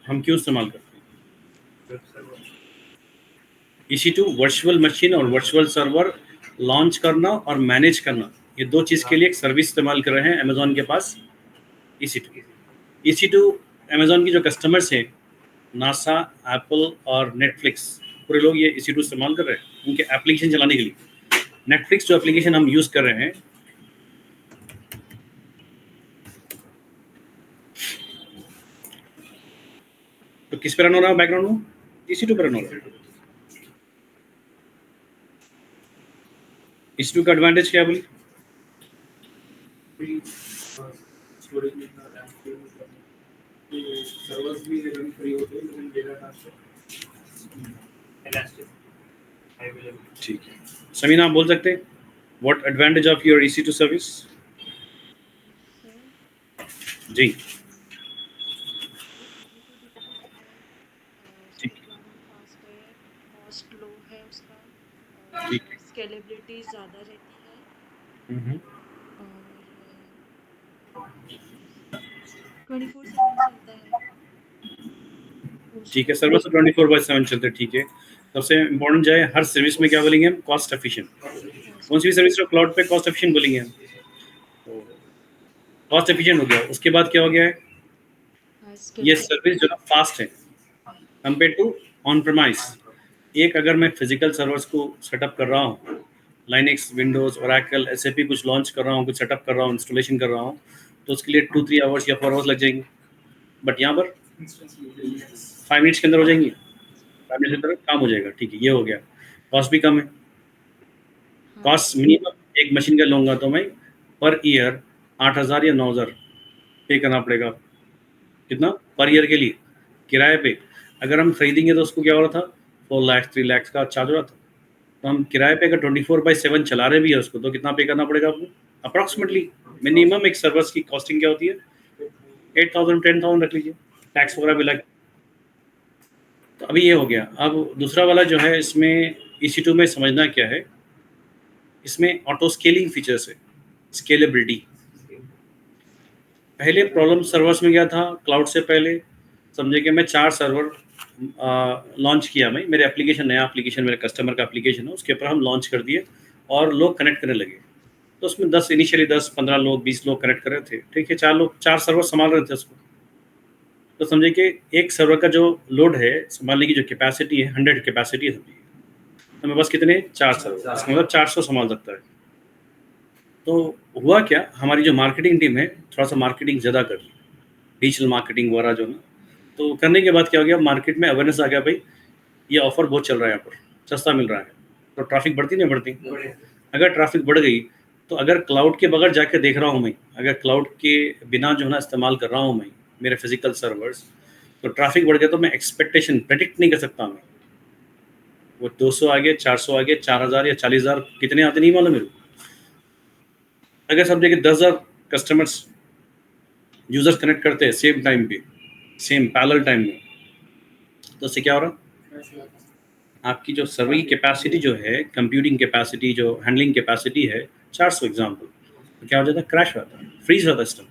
हम क्यों इस्तेमाल करते हैं? EC2 वर्चुअल मशीन और वर्चुअल सर्वर लॉन्च करना और मैनेज करना, ये दो चीज़ के लिए एक सर्विस इस्तेमाल कर रहे हैं अमेजोन के पास EC2 अमेजोन की जो कस्टमर्स हैं, नासा, एप्पल और नेटफ्लिक्स, पूरे लोग ये EC2 इस्तेमाल कर रहे हैं उनके एप्लीकेशन चलाने के लिए। नेटफ्लिक्स जो एप्लीकेशन हम यूज़ कर रहे हैं, तो किस पे रन हो रहा है बैकग्राउंड में? EC2 पे रन हो रहा है। EC2 का एडवांटेज क्या बोली? सर्वर्स भी रन फ्री होते हैं, लेकिन डेटा ट्रांसफर इलास्टिक अवेलेबल। ठीक है, समीना आप बोल सकते हैं what advantage of your EC2 service? जी स्पीड फास्ट है, कॉस्ट लो है उसका, ठीक और स्केलेबिलिटी ज़्यादा रहती है, है। और 24/7 चलता है। ठीक है, सर्वर से 24/7 चलते हैं। ठीक है, सबसे इम्पोर्टेंट जो है हर सर्विस में क्या बोलेंगे हम? Cost efficient. कौन सी भी सर्विस को क्लाउड पे कॉस्ट एफिशिएंट बोलेंगे हम, तो कॉस्ट एफिशिएंट हो गया। उसके बाद क्या हो गया है? ये सर्विस जो है फास्ट है कंपेयर टू ऑन प्रेमाइस। एक अगर मैं फिजिकल सर्वर्स को सेटअप कर रहा हूँ, लाइनेक्स, विंडोज, ओरेकल, एसएपी कुछ लॉन्च कर रहा हूँ, कुछ सेटअप कर रहा हूँ, इंस्टॉलेशन कर रहा हूँ, तो उसके लिए 2-3 आवर्स या 4 आवर्स लग जाएंगे। बट यहाँ पर 5 मिनट्स के अंदर हो जाएंगे, 5 मिनट्स के अंदर काम हो जाएगा। ठीक है, ये हो गया। कॉस्ट भी कम है। कॉस्ट मिनिमम एक मशीन का लूँगा तो मैं पर ईयर 8,000 या 9,000 पे करना पड़ेगा। कितना पर ईयर के लिए किराए पे? अगर हम खरीदेंगे तो उसको क्या हो रहा था, 4 लाख 3 लाख का चार्ज हो रहा था। तो हम किराए पे अगर 24/7 चला रहे भी है उसको, तो कितना पे करना पड़ेगा आपको? अप्रॉक्सीमेटली मिनिमम एक सर्वर्स की कॉस्टिंग क्या होती है? 8,000 10,000 रख लीजिए, टैक्स वगैरह भी लगे। तो अभी ये हो गया। अब दूसरा वाला जो है इसमें EC2 में समझना क्या है, इसमें ऑटो स्केलिंग फीचर्स है, स्केलेबिलिटी। पहले प्रॉब्लम सर्वर्स में क्या था? क्लाउड से पहले समझे कि मैं 4 सर्वर लॉन्च किया, मैं मेरे एप्लीकेशन, नया एप्लीकेशन मेरे कस्टमर का एप्लीकेशन है, उसके ऊपर हम लॉन्च कर दिए और लोग कनेक्ट करने लगे। तो उसमें 10 इनिशियली 10-15 लोग 20 लोग कनेक्ट कर रहे थे। ठीक है, 4 लोग 4 सर्वर संभाल रहे थे उसको। तो समझे कि एक सर्वर का जो लोड है, संभालने की जो कैपेसिटी है 100 कैपेसिटी है, तो मेरे पास कितने 4 सर्वर, इसका मतलब 400 संभाल सकता है। तो हुआ क्या, हमारी जो मार्केटिंग टीम है थोड़ा सा मार्केटिंग ज़्यादा कर ली, डिजिटल मार्केटिंग वगैरह जो ना, तो करने के बाद क्या हो गया, मार्केट में अवेयरनेस आ गया, भाई ये ऑफर बहुत चल रहा है, यहाँ पर सस्ता मिल रहा है। तो ट्रैफिक बढ़ती नहीं बढ़ती? अगर ट्रैफिक बढ़ गई तो अगर क्लाउड के बगैर जाके देख रहा हूँ मैं, अगर क्लाउड के बिना जो है ना इस्तेमाल कर रहा हूँ मैं मेरे फिजिकल सर्वर्स, तो ट्रैफिक बढ़ गया तो मैं एक्सपेक्टेशन प्रेडिक्ट नहीं कर सकता मैं। वो 200 आ गए, 400 आ गए, 4,000 या 40,000 कितने आते नहीं मालूम मेरे को। अगर सब जगह 10,000 कस्टमर्स यूजर्स कनेक्ट करते हैं सेम टाइम पे, सेम पैरेलल टाइम में, तो उससे क्या हो रहा, आपकी जो सर्वर की कैपेसिटी जो है, कंप्यूटिंग कैपेसिटी, जो हैंडलिंग कैपेसिटी है 400 एग्जाम्पल, तो क्या हो जाता है, क्रैश होता है, फ्रीज होता है system,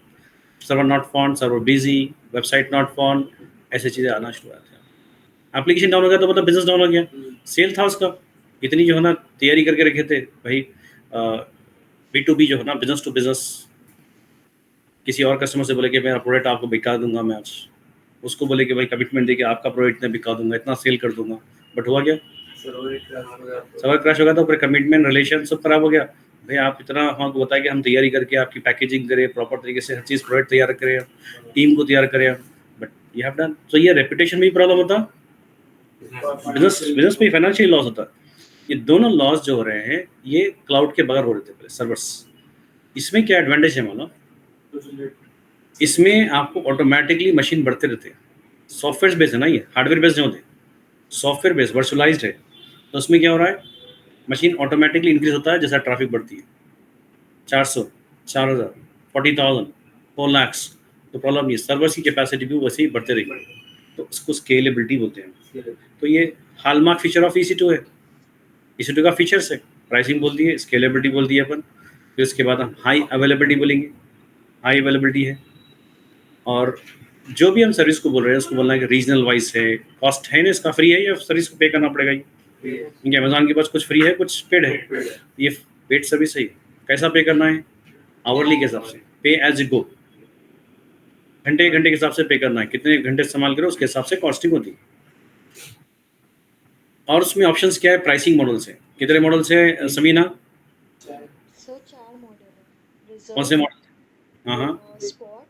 server not found, server busy, website not found, ऐसी चीज़ें आना शुरू होती हैं। एप्लीकेशन डाउन हो गया तो मतलब बिजनेस डाउन हो गया। सेल था उसका, इतनी जो है ना तैयारी करके रखे थे भाई, B2B जो है ना, बिजनेस टू बिजनेस, किसी और कस्टमर से बोले कि मेरा प्रोडक्ट आपको बिका दूंगा मैं आज, उसको बोले कि भाई कमिटमेंट दे कि आपका प्रोडक्ट इतना बिका दूंगा, इतना सेल कर दूंगा, बट हुआ क्या, सर्वर क्रैश हो गया। तो फिर कमिटमेंट रिलेशन सब खराब हो गया। भाई आप इतना हमको बताया कि हम तैयारी करके आपकी पैकेजिंग करें, प्रॉपर तरीके से हर चीज़ प्रोडक्ट तैयार करें, टीम को तैयार करें, बट यू हैव डन। तो ये रेपुटेशन में भी प्रॉब्लम होता, बिजनेस बिजनेस में फाइनेंशियल लॉस होता। ये दोनों लॉस जो हो रहे हैं ये क्लाउड के बगैर हो रहे थे पहले सर्वर्स। इसमें क्या एडवांटेज है मानो, इसमें आपको ऑटोमेटिकली मशीन बढ़ते रहते हैं। सॉफ्टवेयर बेस्ड है ना, ये हार्डवेयर बेस्ड नहीं होते, सॉफ्टवेयर बेस्ड वर्चुअलाइज्ड है। तो उसमें क्या हो रहा है, मशीन ऑटोमेटिकली इंक्रीज होता है जैसा ट्रैफिक बढ़ती है। 400, 4,000, 40,000, 4 लाख, तो प्रॉब्लम ये सर्वर्स की कैपेसिटी भी वैसे ही बढ़ते रहेगी। तो उसको स्केलेबिलिटी बोलते हैं। तो ये हॉलमार्क फीचर ऑफ EC2 है। EC2 का फीचर्स है, प्राइसिंग बोल दी है, स्केलेबिलिटी बोल दी है अपन, फिर उसके बाद हम हाई अवेलेबिलिटी बोलेंगे, हाई अवेलेबिलिटी है, और जो भी हम सर्विस को बोल रहे हैं उसको बोलना है कि रीजनल वाइज है, कॉस्ट है ना इसका, फ्री है या सर्विस को पे करना पड़ेगा ये, क्योंकि अमेजोन के पास कुछ फ्री है कुछ पेड है, ये पेड सर्विस है। कैसा पे करना है? आवरली के हिसाब से, पे एज ए गो, घंटे के हिसाब से पे करना है, कितने घंटे इस्तेमाल करो उसके हिसाब से कॉस्टिंग होती है। और उसमें ऑप्शंस क्या है? प्राइसिंग मॉडल्स है। कितने मॉडल्स है समीना? सर 4 मॉडल है, कौन से रिजर्व, मॉडल? हाँ हाँ। स्पॉट,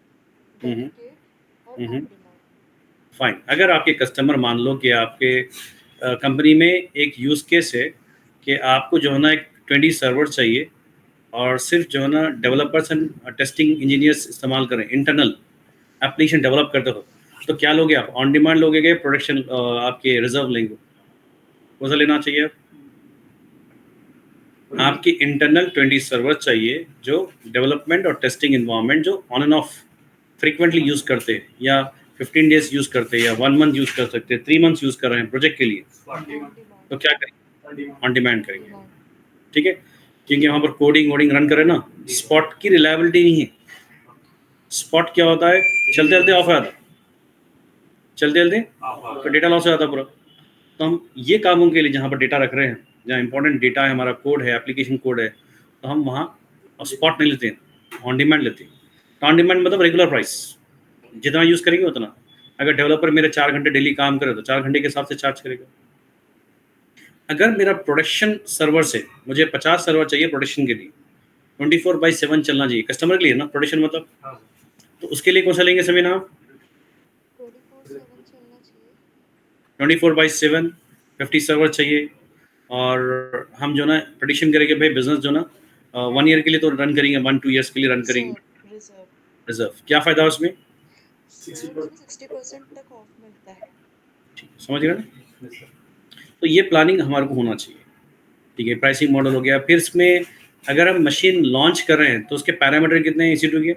हम्म डेडिकेट और हम्म ऑन डिमांड। फाइन। अगर आपके कस्टमर, मान लो कि आपके कंपनी में एक यूज़ केस है कि आपको जो है ना एक 20 सर्वर चाहिए और सिर्फ जो है ना डेवलपर्स एंड टेस्टिंग इंजीनियर्स इस्तेमाल करें, इंटरनल एप्लीकेशन डेवलप करते हो, तो क्या लोगे आप? ऑन डिमांड लोगे क्या प्रोडक्शन आपके रिजर्व लेंगे? कौन सा लेना चाहिए? आपकी इंटरनल 20 सर्वर चाहिए जो डेवलपमेंट और टेस्टिंग इन्वायरमेंट जो on end of frequently use करते हैं, या 15 डेज यूज़ करते हैं, या 1 मंथ यूज़ कर सकते हैं, 3 मंथ्स यूज़ कर रहे हैं प्रोजेक्ट के लिए, ऑन तो डिमांड। क्या करेंगे? ऑन डिमांड करेंगे। डिमांड। ठीक है, क्योंकि वहाँ पर कोडिंग वोडिंग रन करें ना, स्पॉट की रिलायबिलिटी नहीं है। स्पॉट क्या होता है? चलते चलते ऑफ हो जाता है, चलते चलते तो डेटा लॉस हो जाता है पूरा। तो हम ये कामों के लिए जहाँ पर डेटा रख रहे हैं, जहाँ इंपॉर्टेंट डेटा है, हमारा कोड है, एप्लीकेशन कोड है, तो हम वहाँ स्पॉट नहीं लेते हैं, ऑन डिमांड लेते हैं। तो ऑन डिमांड मतलब रेगुलर प्राइस, जितना यूज़ करेंगे उतना। अगर डेवलपर मेरे 4 घंटे डेली काम करे तो 4 घंटे के हिसाब से चार्ज करेगा। अगर मेरा प्रोडक्शन सर्वर से मुझे 50 सर्वर चाहिए प्रोडक्शन के लिए, 24/7 चलना चाहिए कस्टमर के लिए ना, प्रोडक्शन मतलब, तो उसके लिए कौन सा लेंगे सभी नाम? 24/7 चलना चाहिए। 24/7 50 सर्वर चाहिए, और हम जो ना प्रोडिक्शन करेंगे भाई, बिजनेस जो ना 1 ईयर के लिए तो रन करेंगे, 1-2 ईयर्स के लिए रन करेंगे रिजर्व। रिजर्व। क्या फ़ायदा है उसमें? सर उसमें 60% तक ऑफ मिलता है। समझ गए ना? तो ये प्लानिंग हमारे को होना चाहिए। ठीक है, प्राइसिंग मॉडल हो गया। फिर इसमें अगर हम मशीन लॉन्च कर रहे हैं तो उसके पैरामीटर कितने हैं EC2 के?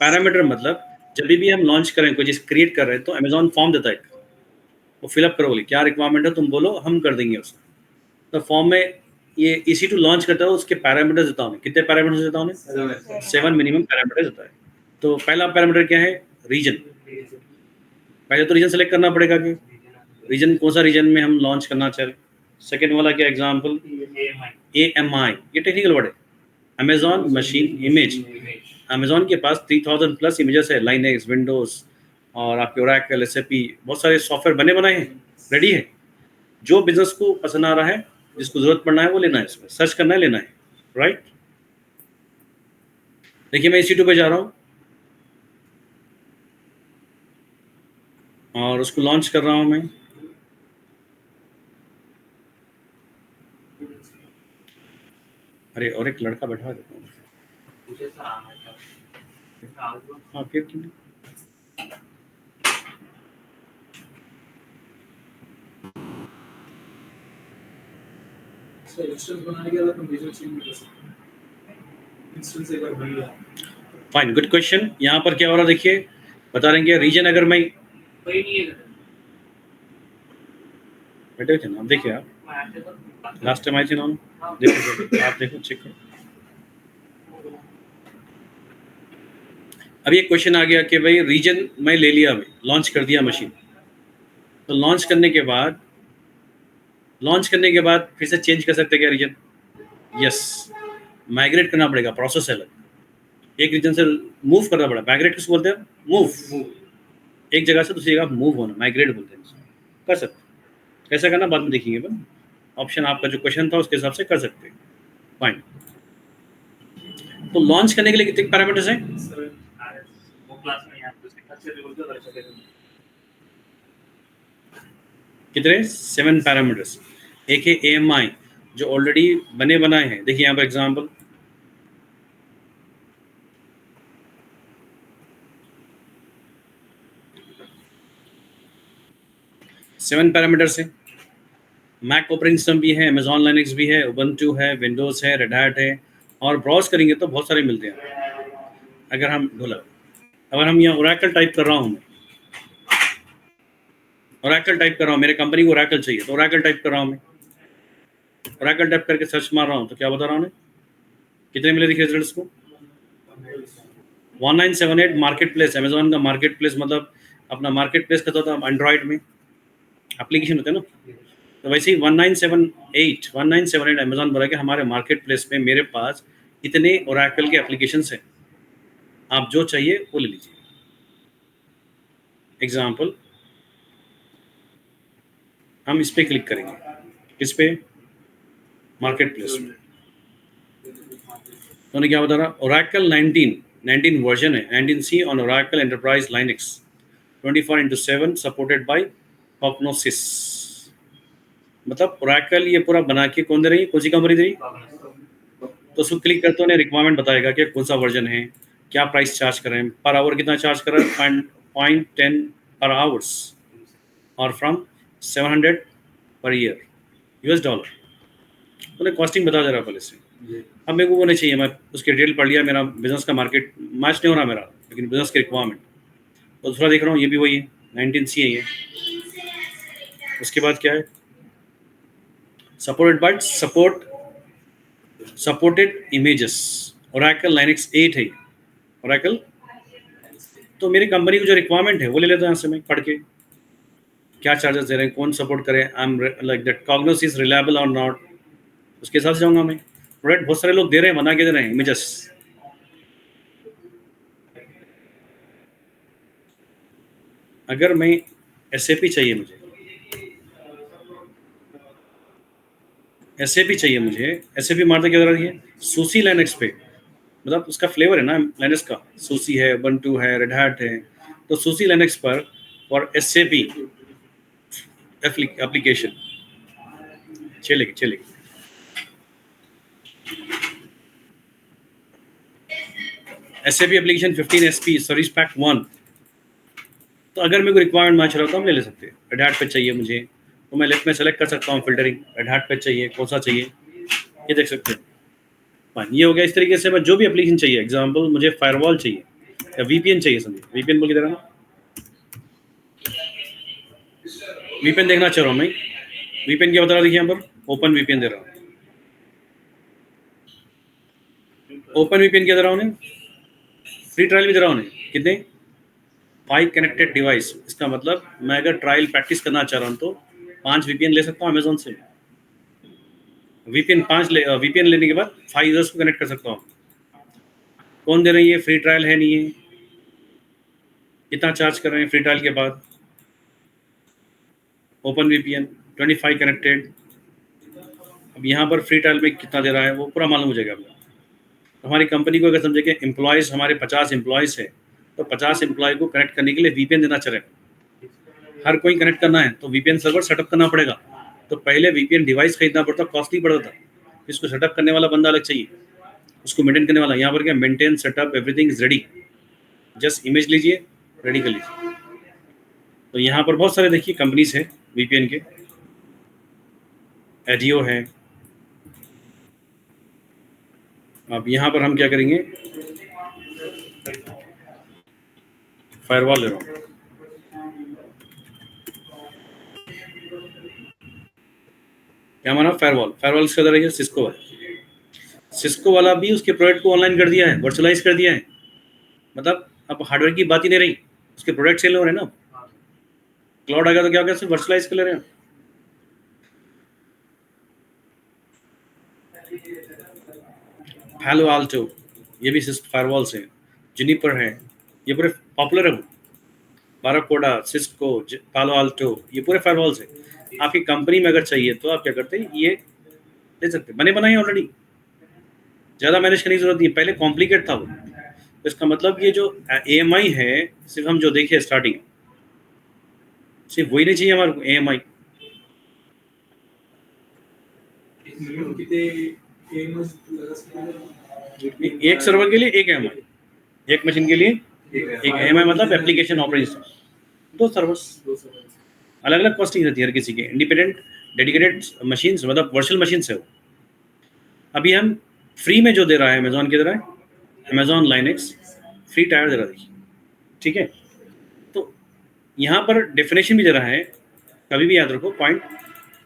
पैरामीटर मतलब जब भी हम लॉन्च करें, कोई चीज़ क्रिएट कर रहे हैं, तो अमेजॉन फॉर्म देता है, वो फिलअप करो, बोले क्या रिक्वायरमेंट है तुम बोलो, हम कर देंगे उसको। तो फॉर्म में ये EC2 लॉन्च करता है, उसके पैरामीटर्स देता हूँ। कितने पैरामीटर्स देता हूँ? 7 मिनिमम पैरामीटर्स देता है। तो पहला पैरामीटर क्या है? रीजन। पहले तो रीजन सेलेक्ट करना पड़ेगा कि रीजन कौन सा रीजन में हम लॉन्च करना चाह रहे हैं। सेकेंड वाला क्या एग्जाम्पल? AMI, ये टेक्निकल वर्ड है, अमेजॉन मशीन इमेज। अमेजॉन के पास 3000 प्लस इमेजेस है, लाइनेक्स, विंडोज और आपके ओरेकल, SAP, बहुत सारे सॉफ्टवेयर बने बनाए हैं, रेडी है। जो बिजनेस को पसंद आ रहा है, जिसको जरूरत पड़ना है वो लेना है, इसमें सर्च करना है, लेना है, राइट। देखिए मैं EC2 पे जा रहा हूँ और उसको लॉन्च कर रहा हूँ मैं। अरे और एक लड़का बैठा है, हाँ फिर क्यों नहीं? Fine, good question. यहाँ पर क्या हो रहा देखिए, बता रहे हैं रीजन, अगर मैं बैठे थे ना, आप देखिए, आप लास्ट टाइम आए थे ना, देखो आप देखो, चेक करो। अब ये क्वेश्चन आ गया कि भाई रीजन मैं ले लिया, मैं लॉन्च कर दिया मशीन, तो लॉन्च करने के बाद फिर से चेंज कर सकते क्या रीजन? यस, माइग्रेट करना पड़ेगा, प्रोसेस है अलग। एक रीजन से मूव करना पड़ा, माइग्रेट किसको बोलते हैं? मूव, एक जगह से दूसरी जगह मूव होना, माइग्रेट बोलते हैं। कर सकते, कैसे करना बाद में देखेंगे, बस ऑप्शन आपका जो क्वेश्चन था उसके हिसाब से कर सकते हैं। फाइन। तो लॉन्च करने के लिए कितने पैरामीटर्स हैं? कितने? 7 पैरामीटर्स। एक है AMI जो ऑलरेडी बने बनाए हैं, देखिए यहाँ पर एग्जांपल, सेवन पैरामीटर्स है। मैक ऑपरेटिंग सिस्टम भी है, अमेजॉन लाइनक्स भी है, उबंटू है, विंडोज़ है, रेड हैट है, और ब्राउज करेंगे तो बहुत सारे मिलते हैं। अगर हम यहाँ ओरेकल टाइप कर रहा हूँ, ओरेकल टाइप कर रहा हूँ, मेरे कंपनी को ओरेकल चाहिए तो ओरेकल टाइप कर रहा हूँ मैं, ओरेकल टाइप करके सर्च मार रहा हूँ, तो क्या बता रहा हूँ, कितने मिले देखिए रिजल्ट्स को? 1978 मार्केट प्लेस, अमेजोन का मार्केट प्लेस, मतलब अपना मार्केट प्लेस का था एंड्रॉयड में एप्लीकेशन होते हैं ना, तो वैसे ही 1978 अमेजोन बोला कि हमारे मार्केट प्लेस में मेरे पास इतने ओरेकल के एप्लीकेशंस हैं, आप जो चाहिए वो ले लीजिए। एग्जाम्पल, हम इस पे क्लिक करेंगे, किस पे, मार्केट प्लेस में। तो उन्हें क्या बता रहा, ओरेकल 19 वर्जन है, 19C on Oracle enterprise Linux 24/7 supported by Cognosys. मतलब ओरेकल ये पूरा बना के कौन दे रही है, कौन सी कंपनी दे रही, तो उसको क्लिक करते उन्हें रिक्वायरमेंट बताएगा कि कौन सा वर्जन है, क्या प्राइस चार्ज कर रहे हैं, पर आवर कितना चार्ज कर रहा है, 0.10 पर आवर्स, और from 700 per year US dollar. उन्हें कॉस्टिंग बता दे रहा है पहले से। अब मेरे को वो नहीं चाहिए, मैं उसके डिटेल पढ़ लिया, मेरा बिजनेस का मार्केट मैच नहीं हो रहा मेरा, लेकिन बिजनेस की रिक्वायरमेंट तो दूसरा देख रहा हूँ, ये भी वही है, 19C है ये। उसके बाद क्या है, सपोर्टेड इमेजेस, ओरेकल लाइनक्स 8 है ओरेकल। तो मेरी कंपनी की जो रिक्वायरमेंट है वो ले लेता हूँ यहाँ से मैं पढ़ के, क्या चार्जेस दे रहे हैं, कौन सपोर्ट करे, I am like that Cognos is reliable और नॉट, उसके हिसाब से जाऊँगा मैं। प्रोडक्ट बहुत सारे लोग दे रहे हैं, बना के दे रहे हैं इमेजेस। अगर मैं SAP चाहिए, मुझे SAP चाहिए, मुझे SAP मारते क्या रही है, सूसी लाइनक्स पे, मतलब उसका फ्लेवर है ना लाइनक्स का, सूसी है, बंटू है, रेड हैट है, तो सूसी लाइनक्स पर और SAP एप्लीकेशन चलेगी चलेगी। SAP application 15SP service pack 1। तो अगर मेरे को रिक्वायरमेंट मैच रहा तो हम ले सकते हैं। रेड हैट पे चाहिए मुझे, तो मैं लेफ्ट में सेलेक्ट कर सकता हूँ फिल्टरिंग, रेड हैट पे चाहिए, कौन सा चाहिए, ये देख सकते हैं। फाइन, ये हो गया। इस तरीके से मैं जो भी एप्लीकेशन चाहिए, एग्जाम्पल मुझे फायरवॉल चाहिए या VPN चाहिए, समझिए VPN बोल के दे रहा हूँ, VPN देखना चाह रहा हूँ मैं, VPN क्या बता रहा, देखिए यहाँ पर ओपन VPN दे रहा हूँ। ओपन VPN क्या दे रहा हूँ, फ्री ट्रायल भी दे रहा हूँ, कितने, 5 कनेक्टेड डिवाइस। इसका मतलब मैं अगर ट्रायल प्रैक्टिस करना चाह रहा हूँ तो 5 VPN ले सकता हूँ अमेजोन से। VPN लेने के बाद 5 यूजर्स को कनेक्ट कर सकता हूँ। कौन दे रही है, फ्री ट्रायल है नहीं है, कितना चार्ज कर रहे हैं फ्री ट्रायल के बाद। Open VPN 25 connected. अब यहाँ पर फ्री ट्रायल में कितना दे रहा है वो पूरा मालूम हो जाएगा। हमारी कंपनी को अगर समझे कि एम्प्लॉयज़ हमारे 50 एम्प्लॉयज़ है, तो 50 एम्प्लॉय को कनेक्ट करने के लिए VPN देना चाहिए। हर कोई कनेक्ट करना है तो VPN सर्वर सेटअप करना पड़ेगा। तो पहले VPN डिवाइस खरीदना पड़ता, कॉस्टली पड़ता था, इसको सेटअप करने वाला बंदा अलग चाहिए, उसको मेंटेन करने वाला। यहाँ पर क्या, maintain setup everything is ready, just image लीजिए, रेडी कर लीजिए। तो यहाँ पर बहुत सारे देखिए कंपनीज है VPN के, एडियो है। अब यहाँ पर हम क्या करेंगे, फायरवॉल ले रहा हूँ, क्या माना, फायरवॉल इसका है सिस्को है। सिस्को वाला भी उसके प्रोडक्ट को ऑनलाइन कर दिया है, वर्चुअलाइज कर दिया है, मतलब अब हार्डवेयर की बात ही नहीं रही, उसके प्रोडक्ट सेल हो रहे हैं ना। क्लाउड आ गया तो क्या हो गया, सिर्फ वर्चुअलाइज कर ले रहे हैं। पैलो आल्टो, ये भी फायरवॉल्स है। जुनिपर है, ये पूरे पॉपुलर है। बाराकोडा, सिस्को, पालो आल्टो, ये पूरे फायरवॉल्स है। आपकी कंपनी में अगर चाहिए तो आप क्या करते हैं, ये ले सकते हैं, बने बनाए ऑलरेडी, ज़्यादा मैनेज करने की जरूरत नहीं। पहले कॉम्प्लिकेट था वो। तो इसका मतलब ये जो AMI है, सिर्फ हम जो देखे स्टार्टिंग, सिर्फ वही नहीं चाहिए हमारे को AMI। एक सर्वर के लिए एक AMI, एक मशीन के लिए एक AMI, मतलब एप्लीकेशन ऑपरेशन। 2 सर्वर्स, अलग अलग कॉस्टिंग रहती है हर किसी के, इंडिपेंडेंट डेडिकेटेड मशीन्स, मतलब वर्चुअल मशीन्स है वो। अभी हम फ्री में जो दे रहा है अमेजोन के दे रहा है, अमेजोन लाइनक्स फ्री टायर दे रहा है, ठीक है। तो यहाँ पर डेफिनेशन भी दे रहा है, कभी भी याद रखो पॉइंट,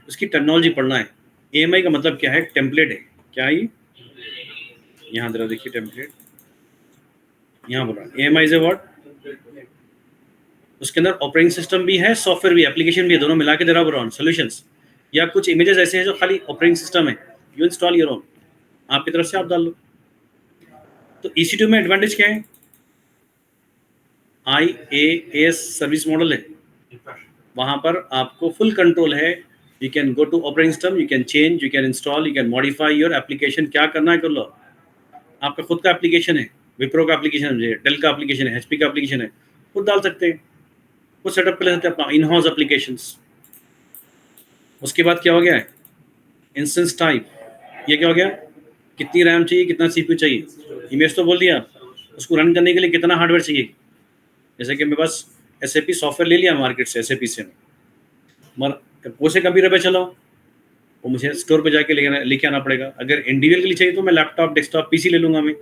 उसकी टर्मिनोलॉजी पढ़ना है। AMI का मतलब क्या है, टेम्पलेट है, क्या है ये, यहाँ दे रहा देखिए टेम्पलेट, यहाँ बोल रहा हूँ AMI इज ए व्हाट, उसके अंदर ऑपरेटिंग सिस्टम भी है, सॉफ्टवेयर भी, एप्लीकेशन भी है, दोनों मिला के दे रहा हूँ सॉल्यूशंस। या कुछ इमेजेस ऐसे हैं जो खाली ऑपरेटिंग सिस्टम है, यू इंस्टॉल योर ओन, आपकी तरफ से आप डाल लो। तो EC2 में एडवांटेज क्या है, IaaS सर्विस मॉडल है, वहां पर आपको फुल कंट्रोल है। You can go to operating system, you can change, you can install, you can modify your application, क्या करना है कर लो। आपका खुद का एप्लीकेशन है, विप्रो का एप्लीकेशन है, डेल का एप्लीकेशन है, HP का एप्लीकेशन है, खुद डाल सकते हैं, खुद सेटअप कर ले सकते हैं अपना इन हाउस एप्लीकेशंस। उसके बाद क्या हो गया है, इंस्टेंस टाइप, ये क्या हो गया, कितनी रैम चाहिए, कितना CPU चाहिए, इमेज तो बोल दिया, उसको रन करने के लिए कितना हार्डवेयर चाहिए। जैसे कि मेरे पास SAP सॉफ्टवेयर ले लिया मार्केट से, SAP से, मगर वो से कंप्यूटर पे चलाओ, वो मुझे स्टोर पे जाके लेके आना पड़ेगा। अगर इंडिविजुअल के लिए चाहिए तो मैं लैपटॉप, डेस्कटॉप, PC ले लूँगा मैं,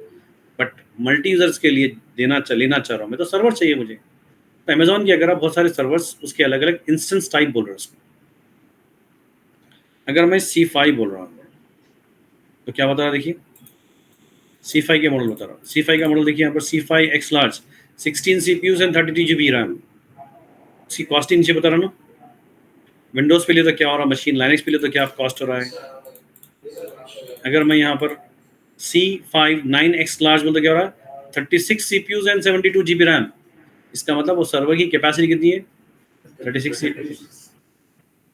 बट मल्टी यूजर्स के लिए लेना चाह रहा हूँ मैं, तो सर्वर चाहिए मुझे। तो अमेजोन की अगर आप बहुत सारे सर्वर्स, उसके अलग अलग इंस्टेंस टाइप बोल रहे हो उसको। अगर मैं C5 बोल रहा हूँ तो क्या बता रहा है, देखिए C5 के मॉडल बता रहा हूँ। C5 का मॉडल देखिए यहाँ पर, C5 X large, 16 CPUs and 32 GB RAM. इसकी कॉस्टिंग नीचे बता रहा हूँ ना, विंडोज़ पे लिए तो क्या हो रहा है, मशीन लाइनक्स पे लिए तो क्या कॉस्ट हो रहा है। अगर मैं यहाँ पर C5 9X लार्ज बोलते क्या हो रहा है, 36 CPUs एंड 72 GB रैम। इसका मतलब वो सर्वर की कैपेसिटी कितनी है, 36 CPU।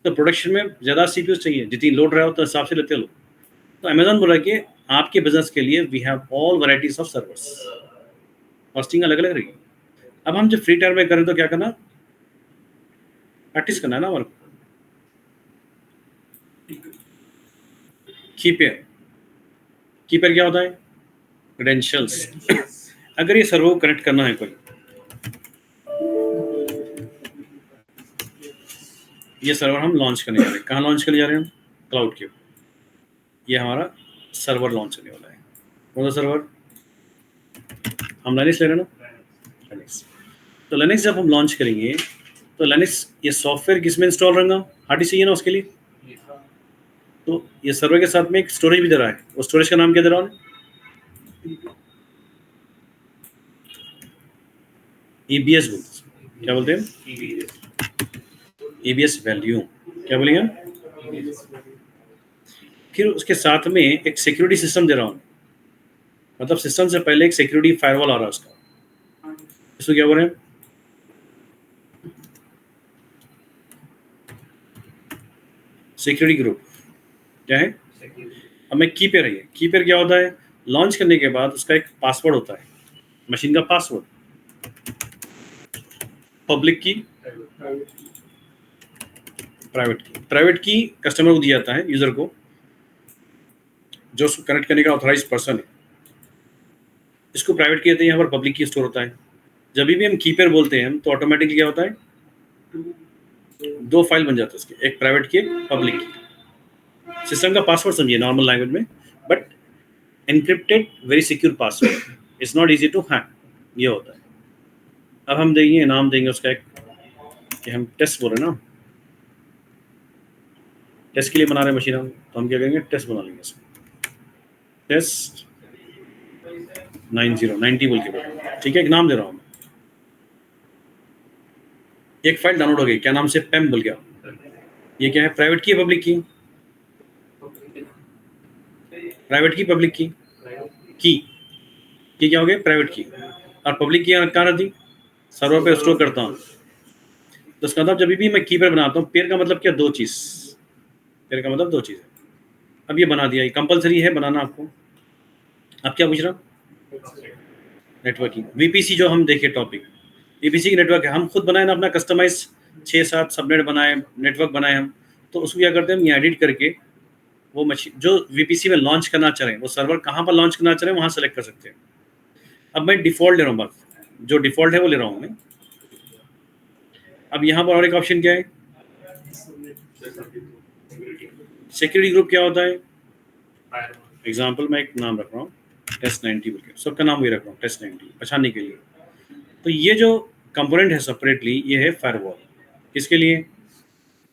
तो प्रोडक्शन में ज़्यादा CPUs चाहिए, जितनी लोड रहा हो तो हिसाब से लेते लो। तो अमेजोन बोला कि आपके बिजनेस के लिए we have all varieties of servers, costing अलग अलग रहेगी। अब हम जब फ्री टाइम में करें तो क्या करना, प्रैक्टिस करना है ना हमारे को। कीपेयर, कीपेयर क्या होता है, क्रेडेंशियल्स। अगर ये सर्वर को कनेक्ट करना है कोई, ये सर्वर हम लॉन्च करने जा रहे हैं, कहाँ लॉन्च करने जा रहे हैं हम, क्लाउड के। ये हमारा सर्वर लॉन्च करने वाला है, कौन सा सर्वर, हम लिनक्स ले रहे हैं ना, लिनक्स। तो लिनक्स जब हम लॉन्च करेंगे तो लिनक्स ये सॉफ्टवेयर किस में इंस्टॉल रहेगा, हार्ड डिस्क चाहिए ना उसके लिए। तो ये सर्वर के साथ में एक स्टोरेज भी दे रहा है, वो स्टोरेज का नाम क्या दे रहा हूँ, EBS बोलते, क्या बोलते हैं, EBS वैल्यू, क्या बोलेंगे। फिर उसके साथ में एक सिक्योरिटी सिस्टम दे रहा हूँ, मतलब सिस्टम से पहले एक सिक्योरिटी फायरवॉल आ रहा है उसका, इसको क्या बोल रहे हैं, सिक्योरिटी ग्रुप, क्या है। अब मैं कीपेयर है, कीपेयर क्या होता है, लॉन्च करने के बाद उसका एक पासवर्ड होता है, मशीन का पासवर्ड, पब्लिक की, प्राइवेट की। प्राइवेट की कस्टमर को दिया जाता है, यूजर को, जो उसको कनेक्ट करने का ऑथराइज पर्सन है, इसको प्राइवेट की कहते हैं। यहाँ पर पब्लिक की स्टोर होता है। जब भी हम कीपेयर बोलते हैं तो ऑटोमेटिकली क्या होता है, दो फाइल बन जाता है उसके, एक प्राइवेट की, एक पब्लिक की। सिस्टम का पासवर्ड समझिए नॉर्मल लैंग्वेज में, but encrypted very secure password, it's not easy to hack, ये होता है। अब हम देंगे नाम, देंगे उसका एक, कि हम टेस्ट बोल रहे हैं ना, टेस्ट के लिए बना रहे हैं मशीन हम, तो हम क्या करेंगे, टेस्ट बना लेंगे इसको, टेस्ट 90 बोल के, ठीक है, एक नाम दे रहा हूँ। एक फाइल डाउनलोड हो गई, क्या नाम से, पैम बोल गया। ये क्या है, प्राइवेट की, पब्लिक की, प्राइवेट की, पब्लिक की क्या हो गया, प्राइवेट की। और पब्लिक की कहाँ रहती, सर्वर पे स्टोर करता हूँ। तो उसका मतलब जब भी मैं कीपेयर बनाता हूँ, पेयर का मतलब क्या, दो चीज़, पेयर का मतलब दो चीज़ है। अब ये बना दिया, ये कंपलसरी है बनाना आपको। अब क्या पूछ रहा, नेटवर्किंग, VPC जो हम देखे टॉपिक, VPC की नेटवर्क है, हम खुद बनाए ना अपना कस्टमाइज, 6-7 सबनेट बनाए, नेटवर्क बनाए हम। तो उसको क्या करते हैं हम, ये एडिट करके वो मशीन जो VPC में लॉन्च करना चाह रहे हैं, वो सर्वर कहाँ पर लॉन्च करना चाह रहे हैं, वहाँ सेलेक्ट कर सकते हैं। अब मैं डिफ़ॉल्ट ले रहा हूँ, बस जो डिफ़ॉल्ट है वो ले रहा हूँ मैं। अब यहाँ पर और एक ऑप्शन क्या है, सिक्योरिटी ग्रुप क्या होता है। एग्जाम्पल मैं एक नाम रख रहा हूँ, टेस्ट 90 बोल के, सबका नाम वही रख रहा हूँ, टेस्ट 90, पहचानने के लिए। तो ये जो कंपोनेंट है सेपरेटली, ये है फायरवॉल, किसके लिए,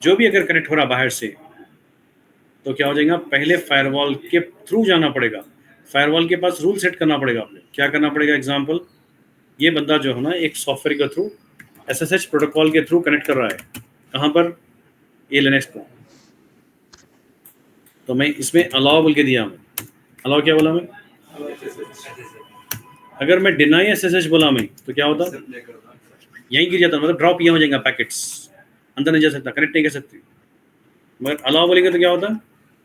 जो भी अगर कनेक्ट हो रहा बाहर से, तो क्या हो जाएगा, पहले फायरवॉल के थ्रू जाना पड़ेगा, फायरवॉल के पास रूल सेट करना पड़ेगा, आपने क्या करना पड़ेगा। एग्जाम्पल ये बंदा जो है ना एक सॉफ्टवेयर के थ्रू SSH प्रोटोकॉल के थ्रू कनेक्ट कर रहा है, कहाँ पर, ये लिनक्स को। तो मैं इसमें अलाउ बोल के दिया, मैं अलाउ क्या बोला मैं, अगर मैं डिनाई SSH बोला मैं तो क्या होता, यहीं गिर जाता, मतलब ड्रॉप यहाँ हो जाएगा, पैकेट्स अंदर नहीं जा सकता, कनेक्ट नहीं कर सकती। मगर अलाउ बोलेंगे तो क्या होता,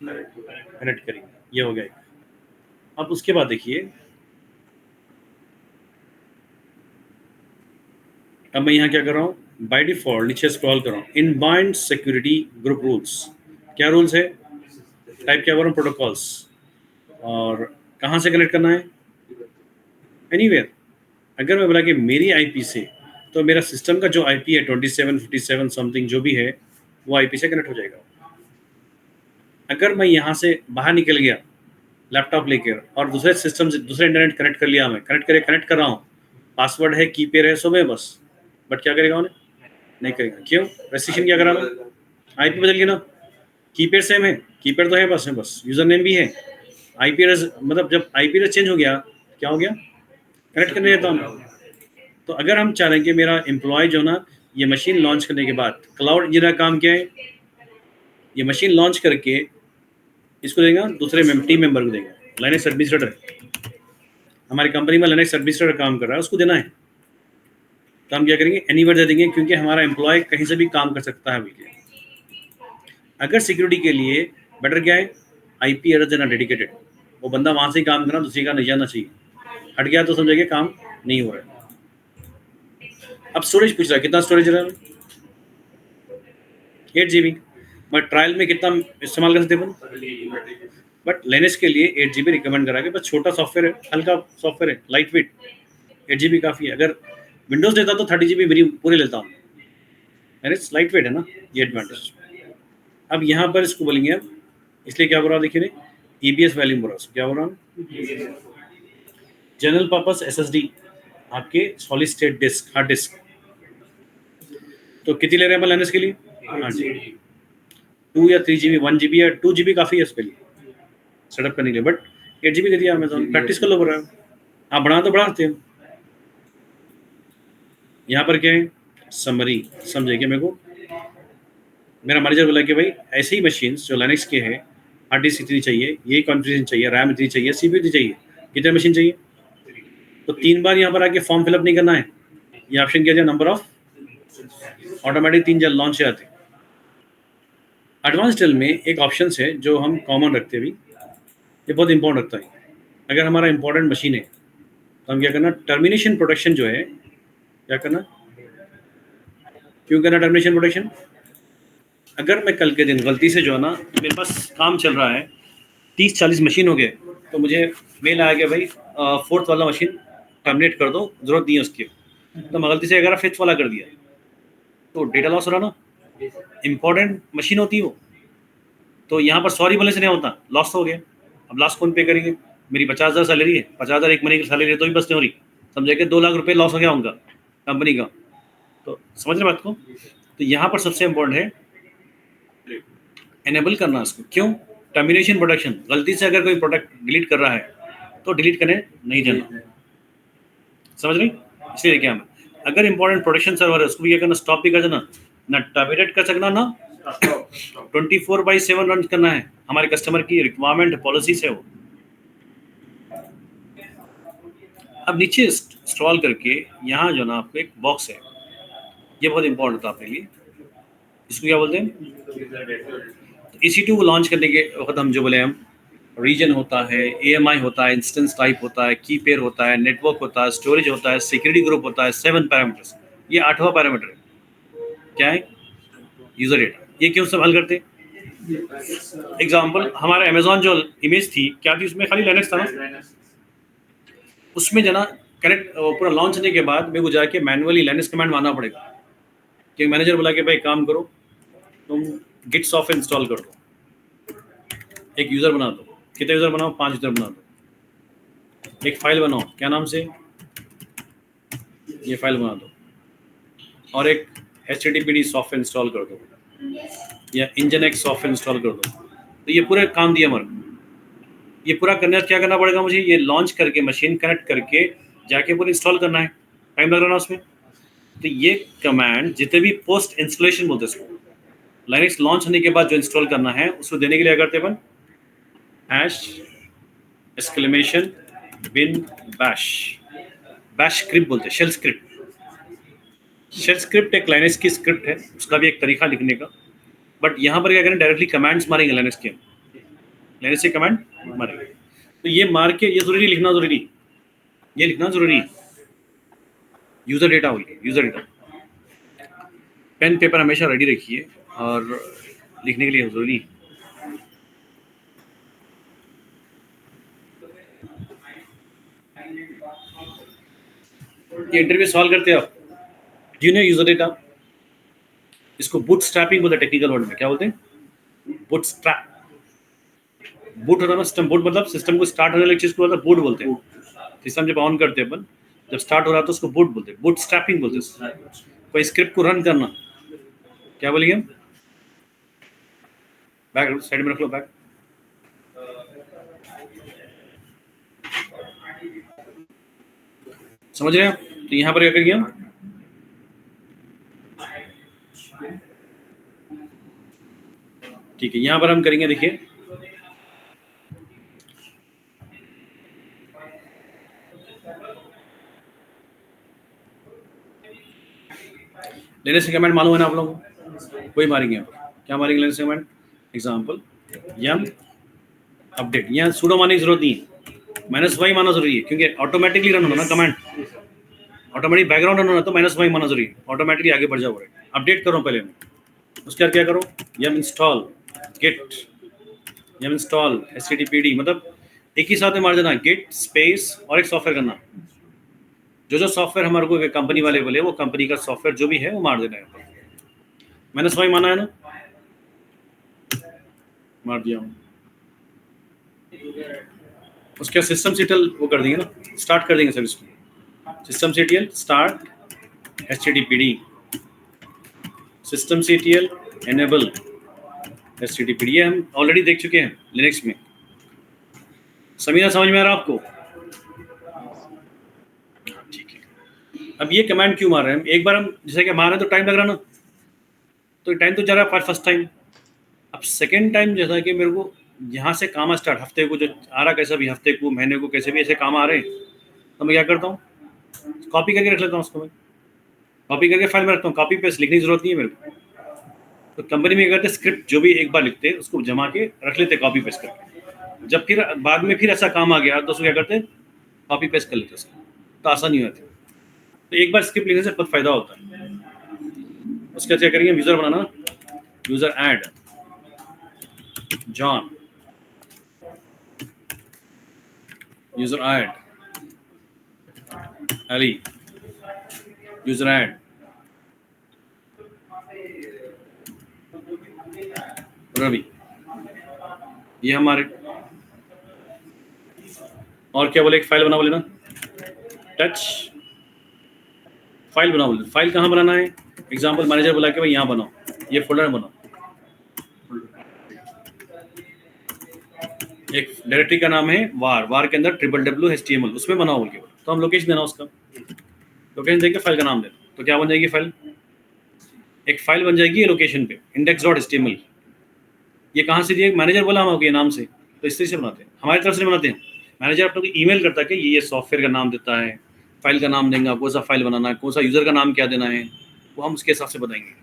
कनेक्ट करेंगे, ये हो गया। अब उसके बाद देखिए, अब मैं यहाँ क्या कर रहा हूँ, बाय डिफॉल्ट नीचे स्क्रॉल कर रहा हूँ, इन बाइंड सिक्योरिटी ग्रुप रूल्स, क्या रूल्स है, टाइप क्या कर रहा हूँ, प्रोटोकॉल्स, और कहाँ से कनेक्ट करना है, एनीवेयर। अगर मैं बोला कि मेरी आईपी से, तो मेरा सिस्टम का जो आईपी है 2757 समथिंग जो भी है, वो आईपी से कनेक्ट हो जाएगा। अगर मैं यहाँ से बाहर निकल गया लैपटॉप लेकर और दूसरे सिस्टम से दूसरे इंटरनेट कनेक्ट कर लिया, मैं कनेक्ट कर रहा हूँ, पासवर्ड है, की पेयर है, सो मैं बस, बट क्या करेगा उन्हें, नहीं करेगा। क्यों, रेस्ट्रिक्शन क्या करा मैं, आईपी बदल गई ना, की पेयर सेम है, की पेयर तो है बस यूजर नेम भी है, आईपी एड्रेस, मतलब जब आईपी एड्रेस चेंज हो गया, क्या हो गया, कनेक्ट करने देता हूँ। तो अगर हम चाह रहे हैं कि मेरा एम्प्लॉय जो ना, ये मशीन लॉन्च करने के बाद, क्लाउड इंजीनियर काम क्या है, ये मशीन लॉन्च करके इसको देगा दूसरे टीम मेंबर को देगा, लाइनेक्स एडमिनिस्ट्रेटर, हमारी कंपनी में लाइनेक्स एडमिनिस्ट्रेटर काम कर रहा है, उसको देना है। तो हम क्या करेंगे, एनीवेयर दे देंगे, क्योंकि हमारा एम्प्लॉय कहीं से भी काम कर सकता है बोल। अगर सिक्योरिटी के लिए बेटर क्या है, आईपी एड्रेस देना डेडिकेटेड, वो बंदा वहां से ही काम करना, दूसरी का नहीं जाना चाहिए, हट गया तो समझेगा काम नहीं हो रहा है। अब स्टोरेज पूछ रहा है, कितना स्टोरेज रहा है, 8 GB। बट ट्रायल में कितना इस्तेमाल कर सकते हैं, बट लिनक्स के लिए 8 GB रिकमेंड करा के, बस छोटा सॉफ्टवेयर है, हल्का सॉफ्टवेयर है, लाइट वेट, 8 GB काफ़ी है। अगर विंडोज़ लेता तो 30 GB मेरी पूरे लेता हूँ, लिनक्स लाइट वेट है ना, ये एडवांटेज। अब यहाँ पर इसको बोलेंगे अब, इसलिए क्या बोल रहा हूँ देखिए, EBS वैल्यू बोल रहा हूँ, क्या बोल रहा हूँ, जनरल पर्पस SSD, आपके solid state disk, hard disk. तो कितनी ले रहे हैं लिनक्स के लिए, हाँ जी, 2 या 3 GB, 1 GB या 2 GB काफ़ी है इसके लिए सेटअप करने के लिए, बट 8 GB दे दिया अमेजोन, प्रैक्टिस कर लो बोल रहा है, आप बढ़ा तो बढ़ाते हैं। यहाँ पर क्या है, समरी समझे कि मेरे को, मेरा मैनेजर बोला कि भाई ऐसे ही मशीन्स जो लिनक्स के हैं, हार्ड डिस्क इतनी चाहिए, यही कॉन्फ़िगरेशन चाहिए, रैम इतनी चाहिए, CPU इतनी चाहिए, कितने मशीन चाहिए, तो 3 बार यहाँ पर आके फॉर्म फिलअप नहीं करना है, ये ऑप्शन क्या दिया, नंबर ऑफ, ऑटोमेटिक 3 जल लॉन्च आते। एडवांस टेल में एक ऑप्शन है जो हम कॉमन रखते हैं भी, ये बहुत इंपॉर्टेंट रखता है। अगर हमारा इंपॉर्टेंट मशीन है तो हम क्या करना, टर्मिनेशन प्रोटेक्शन जो है, क्या करना, क्यों करना टर्मिनेशन प्रोटेक्शन, अगर मैं कल के दिन गलती से जो है ना, मेरे पास काम चल रहा है, 30-40 मशीन हो गए, तो मुझे मेल आया कि भाई 4th वाला मशीन टर्मिनेट कर दो, जरूरत नहीं है उसकी, तो मैं गलती से अगर 5th वाला कर दिया, तो डेटा लॉस हो रहा ना, इंपॉर्टेंट मशीन होती है वो। तो यहाँ पर सॉरी बोलने से नहीं होता, लॉस तो हो गया। अब लॉस कौन पे करेंगे, मेरी 50,000 सैलरी है, 50,000 एक महीने की सैलरी है तो भी बस नहीं हो रही, समझे कि 2 लाख रुपए लॉस हो गया उनका, कंपनी का। तो समझ रहे बात को, तो यहाँ पर सबसे इम्पोर्टेंट है एनेबल करना इसको, क्यों, टर्मिनेशन प्रोटेक्शन, गलती से अगर कोई प्रोडक्ट डिलीट कर रहा है तो डिलीट करने नहीं देना, समझ रही, इसलिए क्या है, अगर इंपॉर्टेंट प्रोटेक्शन सर्वर है उसको भी क्या करना, स्टॉप भी कर देना, ना टर्मिनेट कर सकना, ना 24/7 रन करना है, हमारे कस्टमर की रिक्वायरमेंट पॉलिसी से वो। अब नीचे स्क्रॉल करके यहाँ जो ना आपको एक बॉक्स है, ये बहुत इंपॉर्टेंट होता है आपके लिए, इसको क्या बोलते हैं, तो EC2 को लॉन्च करने के वक्त हम जो बोले, हम रीजन होता है, AMI होता है, इंस्टेंस टाइप होता है, की पेयर होता है, नेटवर्क होता है, स्टोरेज होता है, सिक्योरिटी ग्रुप होता है, 7 पैरामीटर्स, ये 8वां पैरामीटर है, क्या है, यूजर डेटा। ये क्यों सब हल करते, एग्जाम्पल हमारा अमेजोन जो इमेज थी क्या थी, उसमें खाली लिनक्स था ना, उसमें जना कनेक्ट पूरा लॉन्च होने के बाद मेरे को जाके मैनुअली लिनक्स कमांड मारना पड़ेगा, कि मैनेजर बोला कि भाई काम करो, तुम गिट सॉफ्टवेयर इंस्टॉल कर दो, एक यूज़र बना दो, कितने यूज़र बनाओ, 5 यूज़र बना दो, एक फाइल बनाओ, क्या नाम से, ये फाइल बना दो, और एक HTTPD सॉफ्टवेयर इंस्टॉल कर दो, या इंजन सॉफ्टवेयर इंस्टॉल कर दो। तो ये पूरे काम दिया हमारे, ये पूरा करने क्या करना पड़ेगा मुझे, ये लॉन्च करके मशीन कनेक्ट करके जाके पूरा इंस्टॉल करना है। टाइम लग रहा ना उसमें। तो ये कमांड जितने भी पोस्ट इंस्टॉलेशन बोलते हैं इसको, लाइनक्स लॉन्च होने के बाद जो इंस्टॉल करना है उसको देने के लिए क्या करते हैं अपन, hash exclamation bin bash, bash script बोलते हैं, शेल स्क्रिप्ट। शेल स्क्रिप्ट एक लाइनक्स की स्क्रिप्ट है, उसका भी एक तरीका लिखने का, बट यहाँ पर क्या करें, डायरेक्टली कमांड्स मारेंगे लाइनक्स के, लाइनक्स से कमांड मारेंगे। तो ये मार के ये जरूरी लिखना, जरूरी ये लिखना जरूरी, यूजर डेटा बोल के, यूजर डेटा। पेन पेपर हमेशा रेडी रखिए और लिखने के लिए जरूरी। ये इंटरव्यू सॉल्व करते हो आप, यूजर डेटा, इसको बूटस्ट्रैपिंग बोलते हैं टेक्निकल वर्ड में, क्या बोलते हैं, बूटस्ट्रैप। बूट होता है ना सिस्टम, बूट मतलब सिस्टम को स्टार्ट होने वाली चीज को बूट बोलते हैं। सिस्टम जब ऑन करते हैं अपन, जब स्टार्ट हो रहा है तो उसको बूट बोलते हैं, बूटस्ट्रैपिंग बोलते हैं। कोई स्क्रिप्ट को रन करना, क्या बोलेंगे हम, बैक साइड में रख लो, बैक। समझ रहे हैं आप? तो यहाँ पर क्या करेंगे हम, ठीक है, यहाँ पर हम करेंगे, देखिए लेनेस कमेंट मालूम है ना आप लोगों को, वही मारेंगे आप। क्या मारेंगे लेनेस कमेंट, एग्जाम्पल यम अपडेट। यहाँ सूडो मारने की जरूरत नहीं है, माइनस वाई माना जरूरी है, क्योंकि ऑटोमेटिकली रन होना ना कमांड, ऑटोमेटिक बैकग्राउंड रन होना, तो माइनस वाई माना जरूरी है, ऑटोमेटिकली आगे बढ़ जाओ। अपडेट करो पहले मैं, उसके बाद क्या करो, यम इंस्टॉल गिट, यम इंस्टॉल httpd, मतलब एक ही साथ में मार देना, गिट स्पेस और एक सॉफ्टवेयर करना, जो सॉफ्टवेयर हमारे को कंपनी वाले बोले वो कंपनी का सॉफ्टवेयर जो भी है वो मार देना है। माइनस वाई माना है ना, मार दिया हूँ। उसके बाद सिस्टम सीटियल वो कर देंगे ना, स्टार्ट कर देंगे सर इसको, systemctl start httpd, systemctl enable httpd। ये हम ऑलरेडी देख चुके हैं लिनक्स में। समीना समझ में आ रहा आपको? ठीक है। अब ये कमांड क्यों मार रहे हैं हम, एक बार हम जैसे कि मार रहे हैं तो टाइम लग रहा ना, तो टाइम तो जा रहा है फर्स्ट टाइम। अब सेकेंड टाइम जैसा कि मेरे को यहाँ से काम स्टार्ट, हफ्ते को जो आ रहा, कैसा भी हफ्ते को महीने को कैसे भी ऐसे काम आ रहे हैं, तो मैं क्या करता हूँ, कॉपी करके रख लेता हूँ उसको, मैं कॉपी करके फाइल में रखता हूँ, कॉपी पेस्ट लिखने की जरूरत नहीं है मेरे को। तो कंपनी में क्या करते, स्क्रिप्ट जो भी एक बार लिखते हैं उसको जमा के रख लेते, कॉपी पेस्ट करके, जब फिर बाद में फिर ऐसा काम आ गया तो उसको क्या करते, कॉपी पेस्ट कर लेते उसको, तो आसानी होती है। तो एक बार स्क्रिप्ट लिखने से बहुत फायदा होता है। उसके क्या करेंगे, यूजर बनाना, user add John, user add Ali, user add Ravi, ये हमारे। और क्या बोले, एक फाइल बना बोले ना, टच फाइल बना बोले, फाइल कहाँ बनाना है, एग्जाम्पल मैनेजर बोला कि भाई यहाँ बनाओ, ये फोल्डर बनाओ, एक डायरेक्टरी का नाम है वार, वार के अंदर www.html, उसमें बनाओ बोल के, तो हम लोकेशन देना, उसका लोकेशन देके फाइल का नाम दे, तो क्या बन जाएगी फाइल, एक फाइल बन जाएगी लोकेशन पे, index.html। ये कहाँ से दिए, मैनेजर बोला हमको ये नाम से, तो इस तरह से बनाते हैं, हमारी तरफ से बनाते हैं। मैनेजर आप लोग को ईमेल करता है कि ये सॉफ्टवेयर का नाम देता है, फाइल का नाम देंगे, कौन सा फाइल बनाना है, कौन सा यूजर का नाम क्या देना है, वो हम उसके हिसाब से बताएंगे।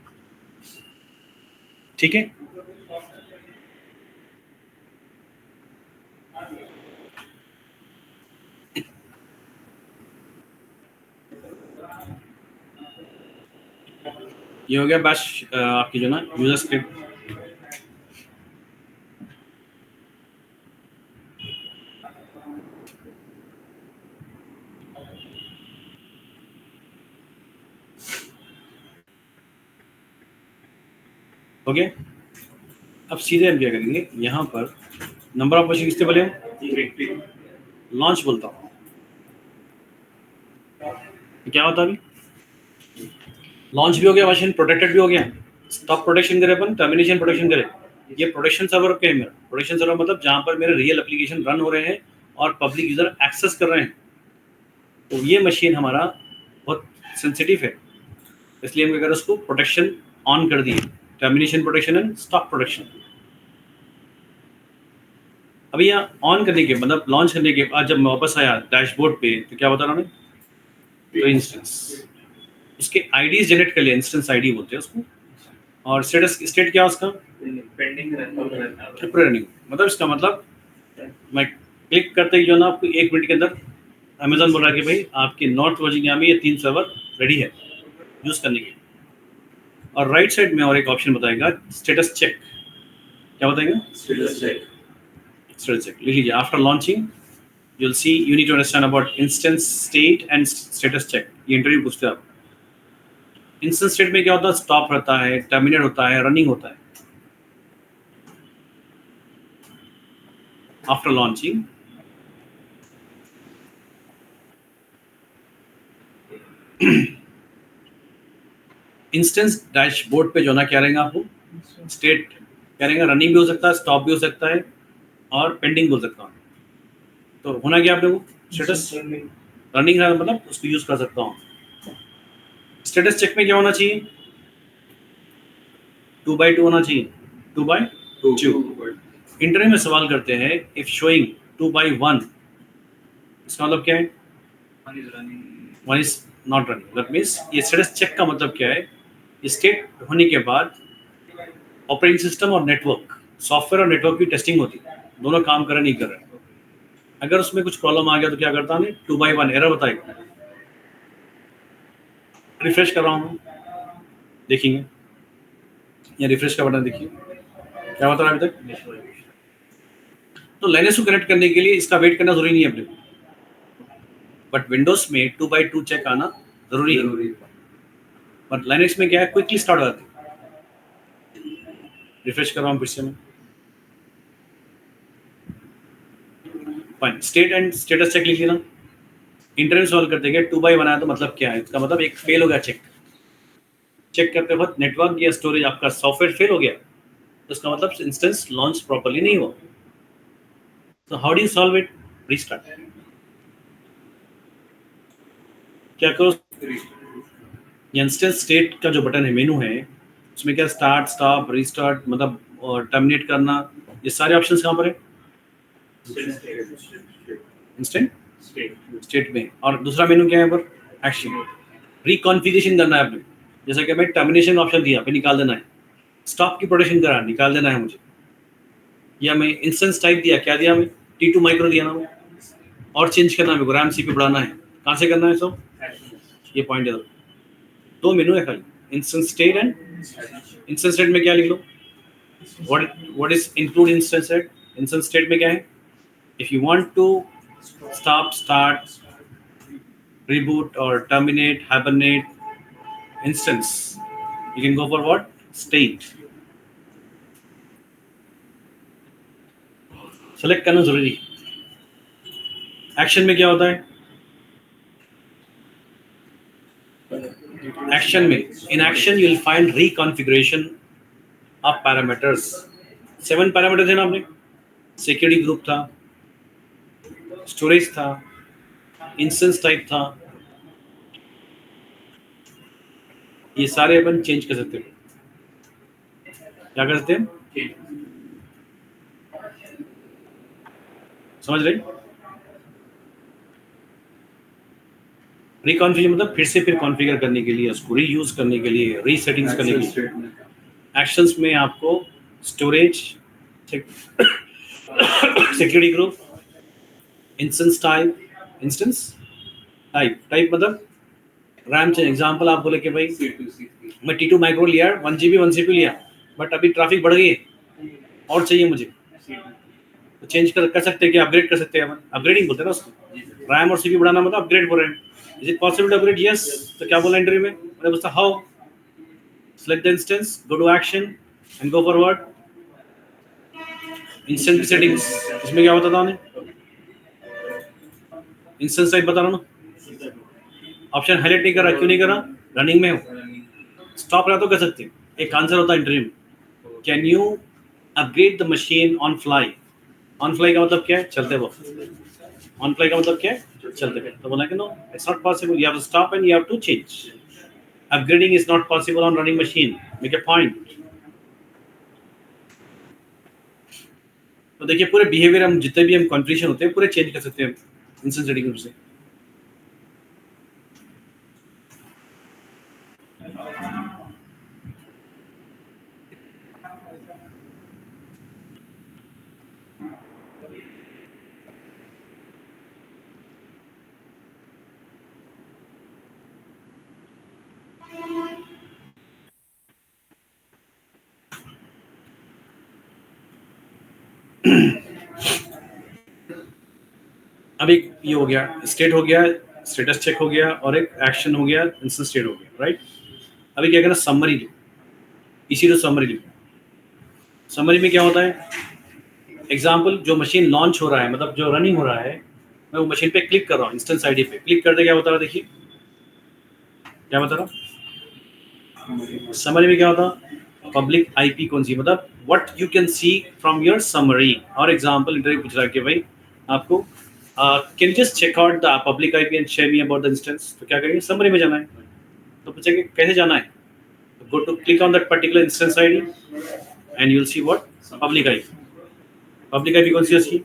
ठीक है, ये हो गया बैश आपकी जो ना यूजर स्क्रिप्ट। हो गया। अब सीधे हम क्या करेंगे, यहाँ पर नंबर ऑफ वर्जन किससे बोले, लॉन्च बोलता हूँ, क्या होता है अभी, लॉन्च भी हो गया वर्जन, प्रोटेक्टेड भी हो गया, स्टॉप प्रोटेक्शन करे अपन, टर्मिनेशन प्रोटेक्शन करे। ये प्रोटेक्शन सर्वर पे है मेरा, प्रोटेक्शन सर्वर मतलब जहाँ पर मेरे रियल एप्लीकेशन रन हो रहे हैं और पब्लिक यूजर एक्सेस कर रहे हैं। तो ये मशीन हमारा बहुत सेंसिटिव है, इसलिए हम क्या करें, उसको प्रोटेक्शन ऑन कर दिए, termination protection and stop protection. अभी यहाँ ऑन करने के मतलब लॉन्च करने के बाद जब मैं वापस आया डैशबोर्ड पे तो क्या बता रहा हूँ, तो इंस्टेंस उसके आईडीज जनरेट कर लिया, इंस्टेंस आईडी बोलते हैं उसको, और स्टेट क्या उसका, पेंडिंग रनिंग। मतलब इसका मतलब मैं क्लिक करते ही जो ना आपको 1 मिनट के अंदर अमेजोन बोल रहा है कि भाई आपके नॉर्थ वर्जीनिया में ये 3 सर्वर रेडी है यूज करने के लिए। और राइट साइड में और एक ऑप्शन बताएगा स्टेटस चेक। क्या बताएगा, स्टेटस चेक। स्टेटस चेक लिख लीजिए। After launching you'll see you need to understand about instance state and status check। ये इंटरव्यू पूछते हैं आप। इंस्टेंस स्टेट में क्या होता है, स्टॉप रहता है, टर्मिनेट होता है, रनिंग होता है। आफ्टर लॉन्चिंग इंस्टेंस डैशबोर्ड पे जो ना क्या रहेगा आपको, स्टेट क्या रहेगा, रनिंग भी हो सकता है, स्टॉप भी हो सकता है और पेंडिंग भी हो सकता है। तो होना क्या आप लोगों, स्टेटस रनिंग है मतलब उसको यूज कर सकता हूँ। स्टेटस चेक में क्या होना चाहिए, 2x2 होना चाहिए, 2x2। इंटरव्यू में सवाल करते हैं इफ शोइंग 2x1, इसका मतलब क्या है, 1 is not running. That means ये स्टेटस चेक का मतलब क्या है, स्टेट होने के बाद ऑपरेटिंग सिस्टम और नेटवर्क, सॉफ्टवेयर और नेटवर्क की टेस्टिंग होती है, दोनों काम कर रहे नहीं कर रहे। अगर उसमें कुछ प्रॉब्लम आ गया तो क्या करता है, 2x1 एरर बताएगा। रिफ्रेश कर रहा हूँ, देखेंगे या रिफ्रेश का बटन देखिए क्या बता रहा है अभी तक। तो लाइनेस को कनेक्ट करने के लिए इसका वेट करना जरूरी नहीं है अपने, बट विंडोज में 2x2 चेक आना जरूरी है। बट लाइनेक्स में क्या है, क्विकली स्टार्ट हो जाती है। रिफ्रेश कर रहा हूँ फिर से मैं, fine. State and status check लिख लेना। इंटरव्यू सॉल्व करते हैं 2x1 आया तो मतलब क्या है, इसका मतलब एक फेल हो गया चेक। चेक करते वक्त नेटवर्क या स्टोरेज आपका सॉफ्टवेयर फेल हो गया तो इसका मतलब इंस्टेंस लॉन्च प्रॉपर्ली नहीं हुआ। तो how do you solve it, restart. क्या करो, इंस्टेंस स्टेट का जो बटन है, मेनू है, उसमें क्या स्टार्ट, स्टॉप, रीस्टार्ट मतलब और टर्मिनेट करना, ये सारे ऑप्शंस कहाँ पर है, इंस्टेंट स्टेट में। और दूसरा मेनू क्या है यहाँ पर, एक्शन। रिकॉन्फ़िगरेशन करना है आपने, जैसा कि मैं टर्मिनेशन ऑप्शन दिया पे निकाल देना है, स्टॉप की प्रोटेक्शन करा निकाल देना है मुझे, या मैं इंस्टेंस टाइप दिया, क्या दिया मैं, T2 माइक्रो दिया ना, और चेंज करना है मेरे को, रैम सीपीयू बढ़ाना है, कहाँ से करना है सब, ये पॉइंट है। दो मेनू है खाली, instance state and instance state में क्या लिख लो, what is include instance state. Instance state में क्या है, if you want to stop, start, reboot or terminate, hibernate instance, you can go for what, state। Select करना जरूरी। एक्शन में क्या होता है, एक्शन में in action you will find reconfiguration of parameters. 7 parameter थे ना आपने, सिक्योरिटी ग्रुप था, स्टोरेज था, इंस्टेंस टाइप था, ये सारे अपन चेंज कर सकते हैं। क्या कर सकते हैं, समझ रहे, रिकॉन्फ़िगर मतलब फिर कॉन्फ़िगर करने के लिए, उसको रीयूज करने के लिए, रीसेटिंग्स करने के लिए। एक्शंस में आपको storage, security group, instance type मतलब रैम चेंज। एग्जांपल आप बोले कि भाई मैं T2 माइक्रो लिया, 1 GB 1 CPU लिया, बट अभी ट्रैफिक बढ़ गई है और चाहिए मुझे, तो चेंज कर सकते हैं, क्या अपग्रेड कर सकते हैं, अपग्रेडिंग बोलते हैं ना उसको। रैम और CPU बढ़ाना मतलब अपग्रेड बोल रहे हैं। Is it possible to upgrade, yes. तो क्या बोला इंटरव्यू में, मैंने पूछा how, select the instance, go to action and go forward. Instance settings, इसमें क्या बताता हूँ, इंस्टेंस टाइप बता रहा हूँ ना, ऑप्शन हाईलाइट नहीं कर रहा, क्यों नहीं कर रहा, रनिंग में हो। स्टॉप रहा तो कर सकते हैं। एक आंसर होता है इंटरव्यू में, can you upgrade the machine on fly. On fly का मतलब क्या है, चलते वक्त। ऑन फ्लाई का मतलब क्या है, चलते गए। तो बोला कि no, it's not possible, you have to stop and you have to change. Upgrading is not possible on running machine, make a point. तो देखिए पूरे बिहेवियर हम जितने भी हम कॉन्फ्लिक्शन होते हैं पूरे चेंज कर सकते हैं इंस्टेंस रेडिंग रूप से। अब एक ये हो गया, स्टेट हो गया, स्टेटस चेक हो गया, और एक एक्शन हो गया, इंस्टेंट स्टेट हो गया, राइट। अभी क्या करना, समरी लिखो, इसी तो समरी लिखो। समरी में क्या होता है, एग्जाम्पल जो मशीन लॉन्च हो रहा है, मतलब जो रनिंग हो रहा है, मैं वो मशीन पे क्लिक कर रहा हूँ, इंस्टेंस आईडी पे क्लिक करते क्या बता रहा, देखिए क्या बता रहा। समरी में क्या होता, पब्लिक आईपी कौन सी, मतलब what you can see from your summary. और एग्जाम्पल इंटरव्यू पूछ रहा है कि भाई आपको can you just check out the public IP and share me about the instance. तो क्या करेंगे, समरी में जाना है। तो पूछेंगे कैसे जाना है, तो go to click on that particular instance ID and you will see what, public IP. Public IP कौन सी है उसकी,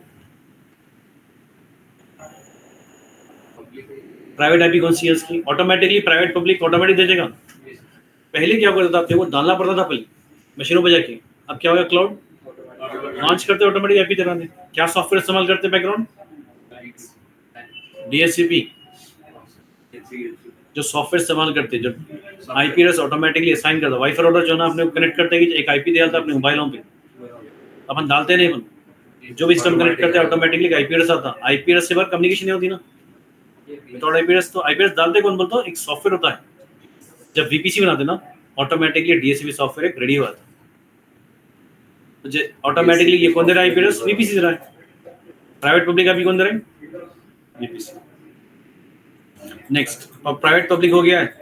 प्राइवेट आईपी कौन सी है उसकी। ऑटोमेटिकली प्राइवेट पब्लिक ऑटोमेटिक दे देगा। पहले क्या करता था, आपको वो डालना पड़ता था पहले मशीनों पर जाके। अब क्या हो गया, क्लाउड लॉन्च करते ऑटोमेटिक आईपी दे दे। क्या सॉफ्टवेयर इस्तेमाल करते बैकग्राउंड, डीएचसीपी। जो सॉफ्टवेयर इस्तेमाल करते, जो आईपी एड्रेस ऑटोमेटिकली असाइन करता, वाईफाई राउटर जो ना अपने कनेक्ट करते हैं, एक आईपी दिया था अपने मोबाइलों पे, अपन डालते नहीं, अपन जो भी सिस्टम कनेक्ट करते हैं ऑटोमेटिकली आईपी एड्रेस आता। आईपी एड्रेस से बाहर कम्युनिकेशन नहीं होती ना विदाउट आईपी एड्रेस। तो आईपी एड्रेस डालते कौन, बोलता हूँ एक सॉफ्टवेयर होता है। जब वीपीसी बनाते ना ऑटोमेटिकली डीएचसीपी सॉफ्टवेयर एक रेडी हुआ था, तो ऑटोमेटिकली ये कौन दे रहा है, आईपी एड्रेस वीपीसी दे रहा है। प्राइवेट पब्लिक आईपी कौन दे रहा है, वीपीसी। नेक्स्ट, अब प्राइवेट पब्लिक हो गया है,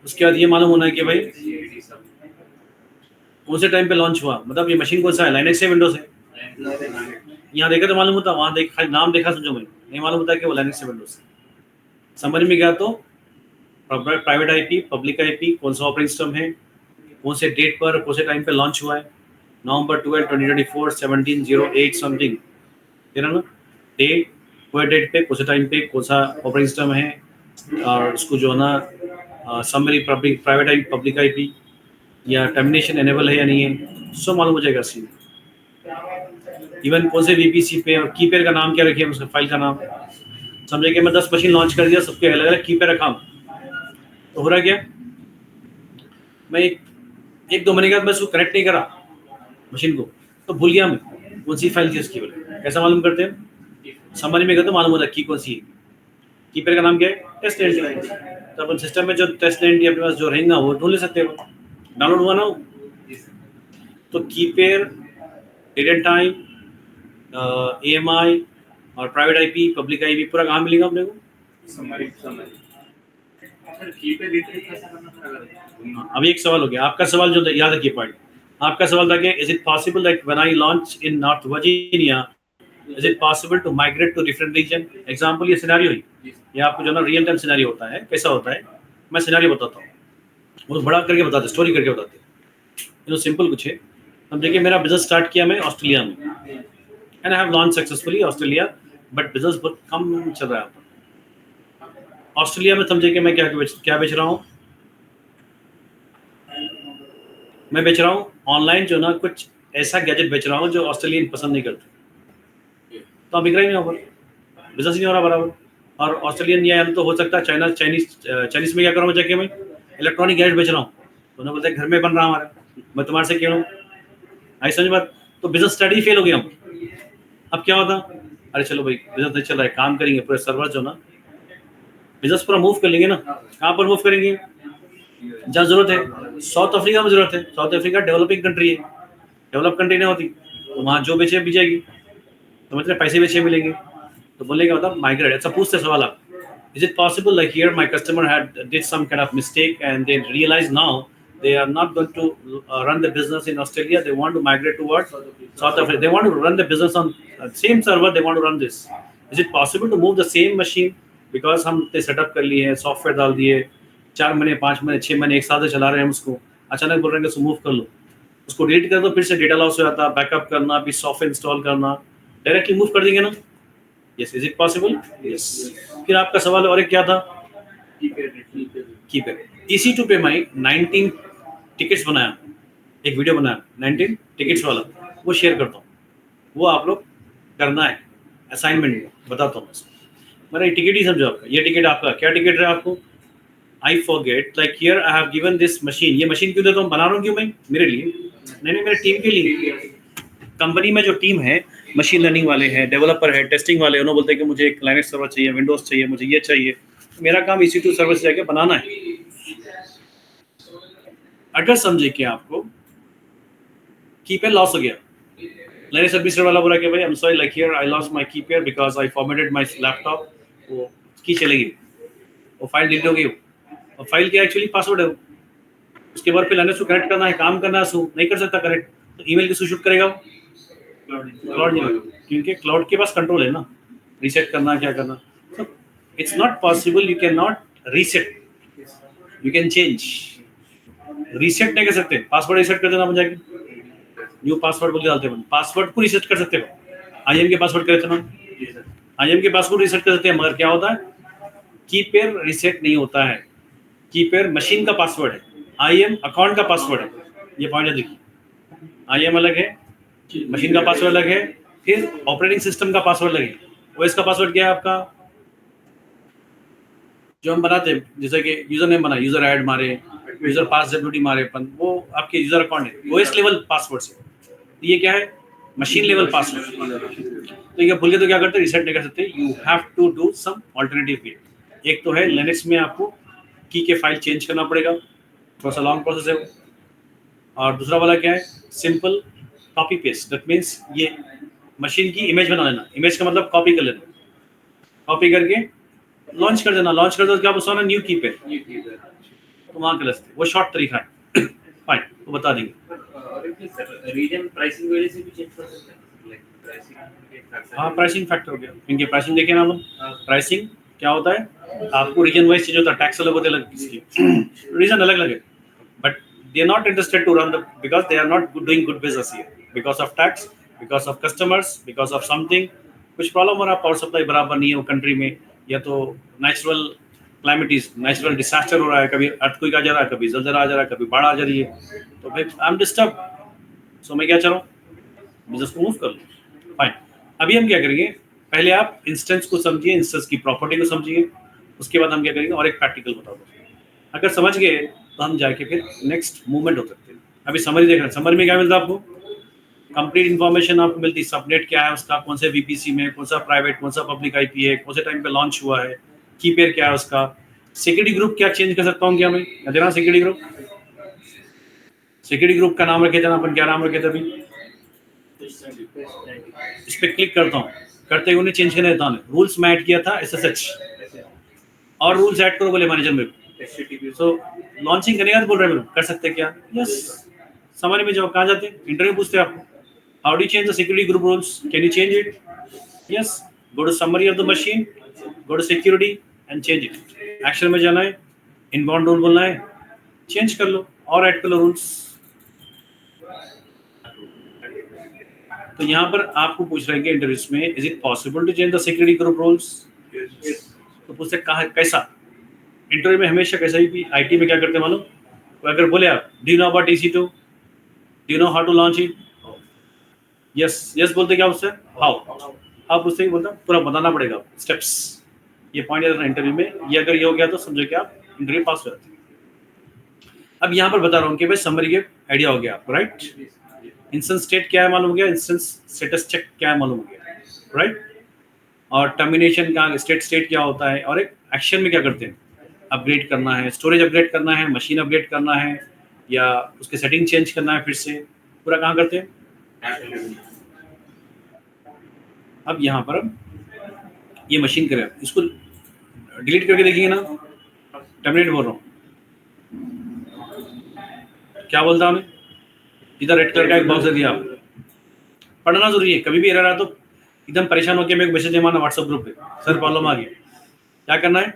उसके बाद ये मालूम होना है कि भाई कौन से टाइम पे लॉन्च हुआ, मतलब ये मशीन कौन सा है, लाइनेक्स से विंडोज है। यहाँ देखा तो मालूम होता, वहाँ देख खाली नाम देखा समझो, मैं नहीं मालूम होता कि वो लाइनेक्स से विंडोज है। समझ में गया तो प्राइवेट आईपी, पब्लिक आईपी, कौन सा ऑपरेटिंग सिस्टम है, कौन से डेट पर कौन से टाइम पे लॉन्च हुआ है, नवंबर 12 2024 1708 समथिंग, है ना डेट, कोई डेट पे कौन से टाइम पे कौन सा ऑपरेटिंग सिस्टम है, और उसको जो है ना summary public private IP public IP या टर्मिनेशन एनेबल है या नहीं है, सब मालूम हो जाएगा सीन। इवन कौन से वीपीसी पे और की पेयर का नाम क्या रखे, उसका फाइल का नाम। समझे कि मैं 10 मशीन लॉन्च कर दिया, सबके अलग अलग की पेयर रखा, तो हो रहा क्या, मैं एक दो महीने के बाद मैं उसको कनेक्ट नहीं करा मशीन को, तो भूल गया मैं कौन सी फाइल थी उसकी। कैसा मालूम करते हैं, समझ में गया तो मालूम होता की कौन सी है। कीपर का नाम क्या है, टेस्ट एंड। तो अपन सिस्टम में जो टेस्ट एंड अपने पास जो रहेगा वो ढूंढ ले सकते हो, डाउनलोड हुआ ना। तो कीपेयर, डेट एंड टाइम, एएमआई और प्राइवेट आईपी पब्लिक आईपी पूरा कहाँ मिलेगा अपने को, अभी एक सवाल हो गया आपका, सवाल जो याद रखिए पॉइंट, आपका सवाल था कि is it possible that when I launch in North Virginia is it possible to migrate to different region. Example ये सिनेरियो ही, ये आपको जो ना रियल टाइम सिनेरियो होता है, कैसा होता है मैं सिनेरियो बताता हूँ, वो बड़ा करके बताते, स्टोरी करके बताते, ये सिंपल कुछ है। अब देखिए मेरा बिजनेस स्टार्ट किया मैं ऑस्ट्रेलिया में, and I have launch successfully Australia, but business बहुत कम चल रहा है ऑस्ट्रेलिया में। समझे कि मैं क्या बेच रहा हूँ, मैं बेच रहा हूँ ऑनलाइन जो ना कुछ ऐसा गैजेट बेच रहा हूँ जो ऑस्ट्रेलियन पसंद नहीं करते, तो बिक रहा ही नहीं, बिजनेस नहीं हो रहा बराबर। और ऑस्ट्रेलियन या तो हो सकता है चाइनीज में क्या करूँ जाके, मैं इलेक्ट्रॉनिक गैजेट बेच रहा हूँ, तो उन्होंने बोलते घर में बन रहा हमारा, मैं तुम्हारे से क्यों, आई समझ बात। तो बिजनेस स्टडी फेल हो गया हम। अब क्या होता, अरे चलो भाई बिजनेस नहीं चल रहा है, काम करेंगे पूरे सर्वर जो ना बिजनेस पूरा मूव कर लेंगे ना। कहाँ पर मूव करेंगे, जहाँ जरूरत है। साउथ अफ्रीका में जरूरत है, साउथ अफ्रीका डेवलपिंग कंट्री है, डेवलप कंट्री नहीं होती, तो वहाँ जो बेचे बिक जाएगी, तो मतलब पैसे बेचे मिलेंगे। तो बोलने का मतलब माइग्रेट। अच्छा पूछते सवाल आप, is it possible like here my customer had did some kind of mistake and they realize now they are not going to run the business in Australia, they want to migrate towards South Africa, they want to run the business on same server, they want to run this, is it possible to move the same machine? Because हम setup कर लिए हैं, software डाल दिए, 4 महीने 5 महीने 6 महीने 1 साल से चला रहे हैं हम उसको, अचानक बोल रहे हैं कि उसको मूव कर लो, उसको डिलीट कर दो, फिर से डेटा लॉस हो जाता, बैकअप करना, फिर सॉफ्टवेयर इंस्टॉल करना, डायरेक्टली मूव कर देंगे ना? Yes, is it possible? Yes. फिर आपका सवाल और एक क्या था? कीपैड। EC2 पे मैं 19 टिकट्स बनाया, एक वीडियो बनाया 19 टिकट्स वाला, वो शेयर करता हूँ, वो आप लोग करना है असाइनमेंट में, बताता हूँ मेरा टिकट ही समझो आपका, ये टिकट आपका क्या टिकट है आपको? I forget, like here I have given this machine, ये मशीन क्यों देता हूँ, बना रहा हूँ क्यों मैं? मेरे लिए नहीं, मेरे टीम के लिए। कंपनी में जो टीम है, मशीन लर्निंग वाले हैं, डेवलपर है, टेस्टिंग वाले, उन्होंने बोलते हैं कि मुझे एक लाइनेक्स सर्वर चाहिए, विंडोज चाहिए, मुझे ये चाहिए, मेरा काम EC2 सर्वर से जाके बनाना है। अगर समझे कि आपको कीपैड लॉस हो गया, लाइनेक्स एडमिनिस्ट्रेटर वाला बोला कि भाई I am sorry, like here I lost my keypad because I formatted my laptop, वो की चलेगी, वो फाइल डिलीट हो गई, और फाइल क्या एक्चुअली पासवर्ड है, उसके बाद फिर लाइनेक्स को कनेक्ट करना है, काम करना है, सो नहीं कर सकता कनेक्ट, तो ईमेल किसको शूट करेगा? क्लाउड, क्योंकि क्लाउड के पास कंट्रोल है ना, रीसेट करना क्या करना। It's not possible, you can not reset, you can change, reset नहीं कर सकते, पासवर्ड रीसेट कर देना बन जाएगी, न्यू पासवर्ड बोल के डालते हैं, पासवर्ड को रीसेट कर सकते हो, IM के पासवर्ड करे थे ना, IM के पासवर्ड रीसेट कर सकते हैं, मगर क्या होता है, कीपैड रीसेट नहीं होता है, कीपैड मशीन का पासवर्ड है, IM अकाउंट का पासवर्ड है, ये पॉइंट है देखिए, IM अलग है, मशीन का पासवर्ड अलग है, फिर ऑपरेटिंग सिस्टम का पासवर्ड अलग है, OS का पासवर्ड क्या है आपका, जो हम बनाते हैं, जैसे कि यूजर नेम बना, यूजर ऐड मारे, यूजर पास WD मारे अपन, वो आपके यूजर अकाउंट है, OS लेवल पासवर्ड से, ये क्या है, मशीन लेवल पासवर्ड। तो ये भूल के तो क्या करते हैं, रीसेट नहीं कर सकते, you have to do some alternative way. एक तो है लिनक्स में आपको की के फाइल चेंज करना पड़ेगा, थोड़ा सा लॉन्ग प्रोसेस है वो, और दूसरा वाला क्या है, simple copy paste, that means ये मशीन की इमेज बना लेना, इमेज का मतलब कॉपी कर लेना, कॉपी करके लॉन्च कर देना, लॉन्च कर दो, क्या बताना, न्यू कीपैड, तो वहाँ कर सकते, वो शॉर्ट तरीका है। फाइन, वो बता देंगे। रीजन प्राइसिंग वजह से भी चेंज कर सकते हैं, प्राइसिंग, हाँ प्राइसिंग फैक्टर हो गया, क्योंकि प्राइसिंग देखें ना हम, प्राइसिंग क्या होता है, आपको रीजन वाइज चेंज होता है, टैक्स अलग होते हैं, अलग रीजन अलग अलग है, but they are not interested to run the, because they are not doing good business here, because of tax, because of customers, because of something, कुछ प्रॉब्लम हो रहा है, पावर सप्लाई बराबर नहीं है वो कंट्री में, या तो नेचुरल क्लाइमेटीज, नेचुरल डिसास्टर हो रहा है, कभी अर्थक्वेक आ जा रहा है, कभी जलजला आ जा रहा है, कभी बाढ़ आ जा रही है, तो फिर आई एम डिस्टर्ब, सो मैं क्या चाह रहा हूँ, बिजनेस को मूव कर लो। फाइन, अभी हम क्या करेंगे, पहले आप इंस्टेंस को समझिए, इंस्टेंस की प्रॉपर्टी को समझिए, उसके बाद हम क्या करेंगे, और एक प्रैक्टिकल बता दो, अगर समझ गए तो हम जाके फिर नेक्स्ट मूवमेंट हो सकते हैं। अभी समरी देख रहे हैं, समरी में क्या मिलता है आपको, कंप्लीट इन्फॉर्मेशन आपको मिलती है, सबनेट क्या है उसका, कौन से VPC में, कौन सा प्राइवेट, कौन सा पब्लिक IP है, कौन से टाइम पे लॉन्च हुआ है, कीपेयर क्या है उसका, सिक्योरिटी ग्रुप क्या चेंज कर सकता हूँ क्या मैं, देना सिक्योरिटी ग्रुप, सिक्योरिटी ग्रुप का नाम रखे थे ना अपन, क्या नाम रखे थे अभी, इस पर क्लिक करता हूँ, करते ही उन्हें चेंज करने देता हूँ, रूल्स में ऐड किया था SSH, और रूल्स ऐड करो बोले मैनेजर में, सो लॉन्चिंग करेगा तो बोल रहे हैं कर सकते क्या, यस, समरी में जाओ, कहाँ जाते हैं, इंटरव्यू पूछते हैं आपको, how do you change the security group rules, can you change it, yes, go to summary of the machine, go to security and change it, action में जाना है, इनबाउंड रूल बोलना है, चेंज कर लो और ऐड कर लो रूल्स। तो यहाँ पर आपको पूछ रहे हैं कि इंटरव्यूज में, is it possible to change the security group rules, तो पूछते कहाँ, कैसा, इंटरव्यू में हमेशा कैसा ही, IT में क्या करते हैं मालूम, तो अगर बोले आप do you know about EC2, do you know how to launch it, yes yes बोलते, क्या उससे हाउ, आप उससे ही बोलता पूरा बताना पड़ेगा स्टेप्स, ये पॉइंट है इंटरव्यू में, ये अगर ये हो गया तो समझो कि आप इंटरव्यू पास हो जाते हैं। अब यहाँ पर बता रहा हूँ कि भाई समरी के आइडिया हो गया आपको, राइट, इंस्टेंस स्टेट क्या है मालूम हो गया, इंस्टेंस स्टेटस चेक क्या है मालूम हो गया, राइट, और टर्मिनेशन का स्टेट क्या होता है, और एक एक्शन में क्या करते हैं, अपग्रेड करना है, स्टोरेज अपग्रेड करना है, मशीन अपग्रेड करना है, या उसके सेटिंग चेंज करना है, फिर से पूरा कहाँ करते हैं। अब यहाँ पर ये मशीन करें, इसको डिलीट करके देखिए ना, टर्मिनेट बोल रहा हूँ, क्या बोलता हमें, इधर रेड कलर का एक बॉक्स दिया, आप पढ़ना जरूरी है, कभी भी एरर आया तो एकदम परेशान होकर मेरे को मैसेज मारना व्हाट्सएप ग्रुप पे, सर प्रॉब्लम आ गई, क्या करना है?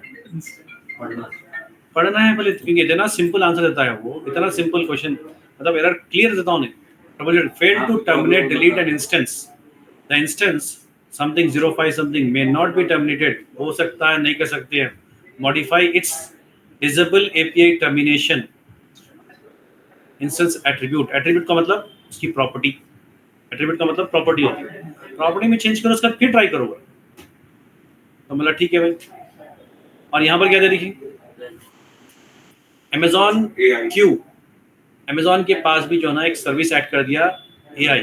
पढ़ना है पहले, क्योंकि इतना सिंपल आंसर देता है वो, इतना सिंपल क्वेश्चन, मतलब एरर क्लियर देता हूँ उन्हें। Fail to terminate delete an instance, the instance something 05 something may not be terminated, हो सकता है नहीं कर सकते हैं, modify its disable API termination instance attribute, attribute का मतलब उसकी प्रॉपर्टी, एट्रीब्यूट का मतलब प्रॉपर्टी होती है, प्रॉपर्टी में चेंज करो, उसका फिर ट्राई करोगे तो मतलब ठीक है भाई। और यहाँ पर क्या दे रखी, Amazon Q, Amazon के पास भी जो है ना एक सर्विस ऐड कर दिया AI,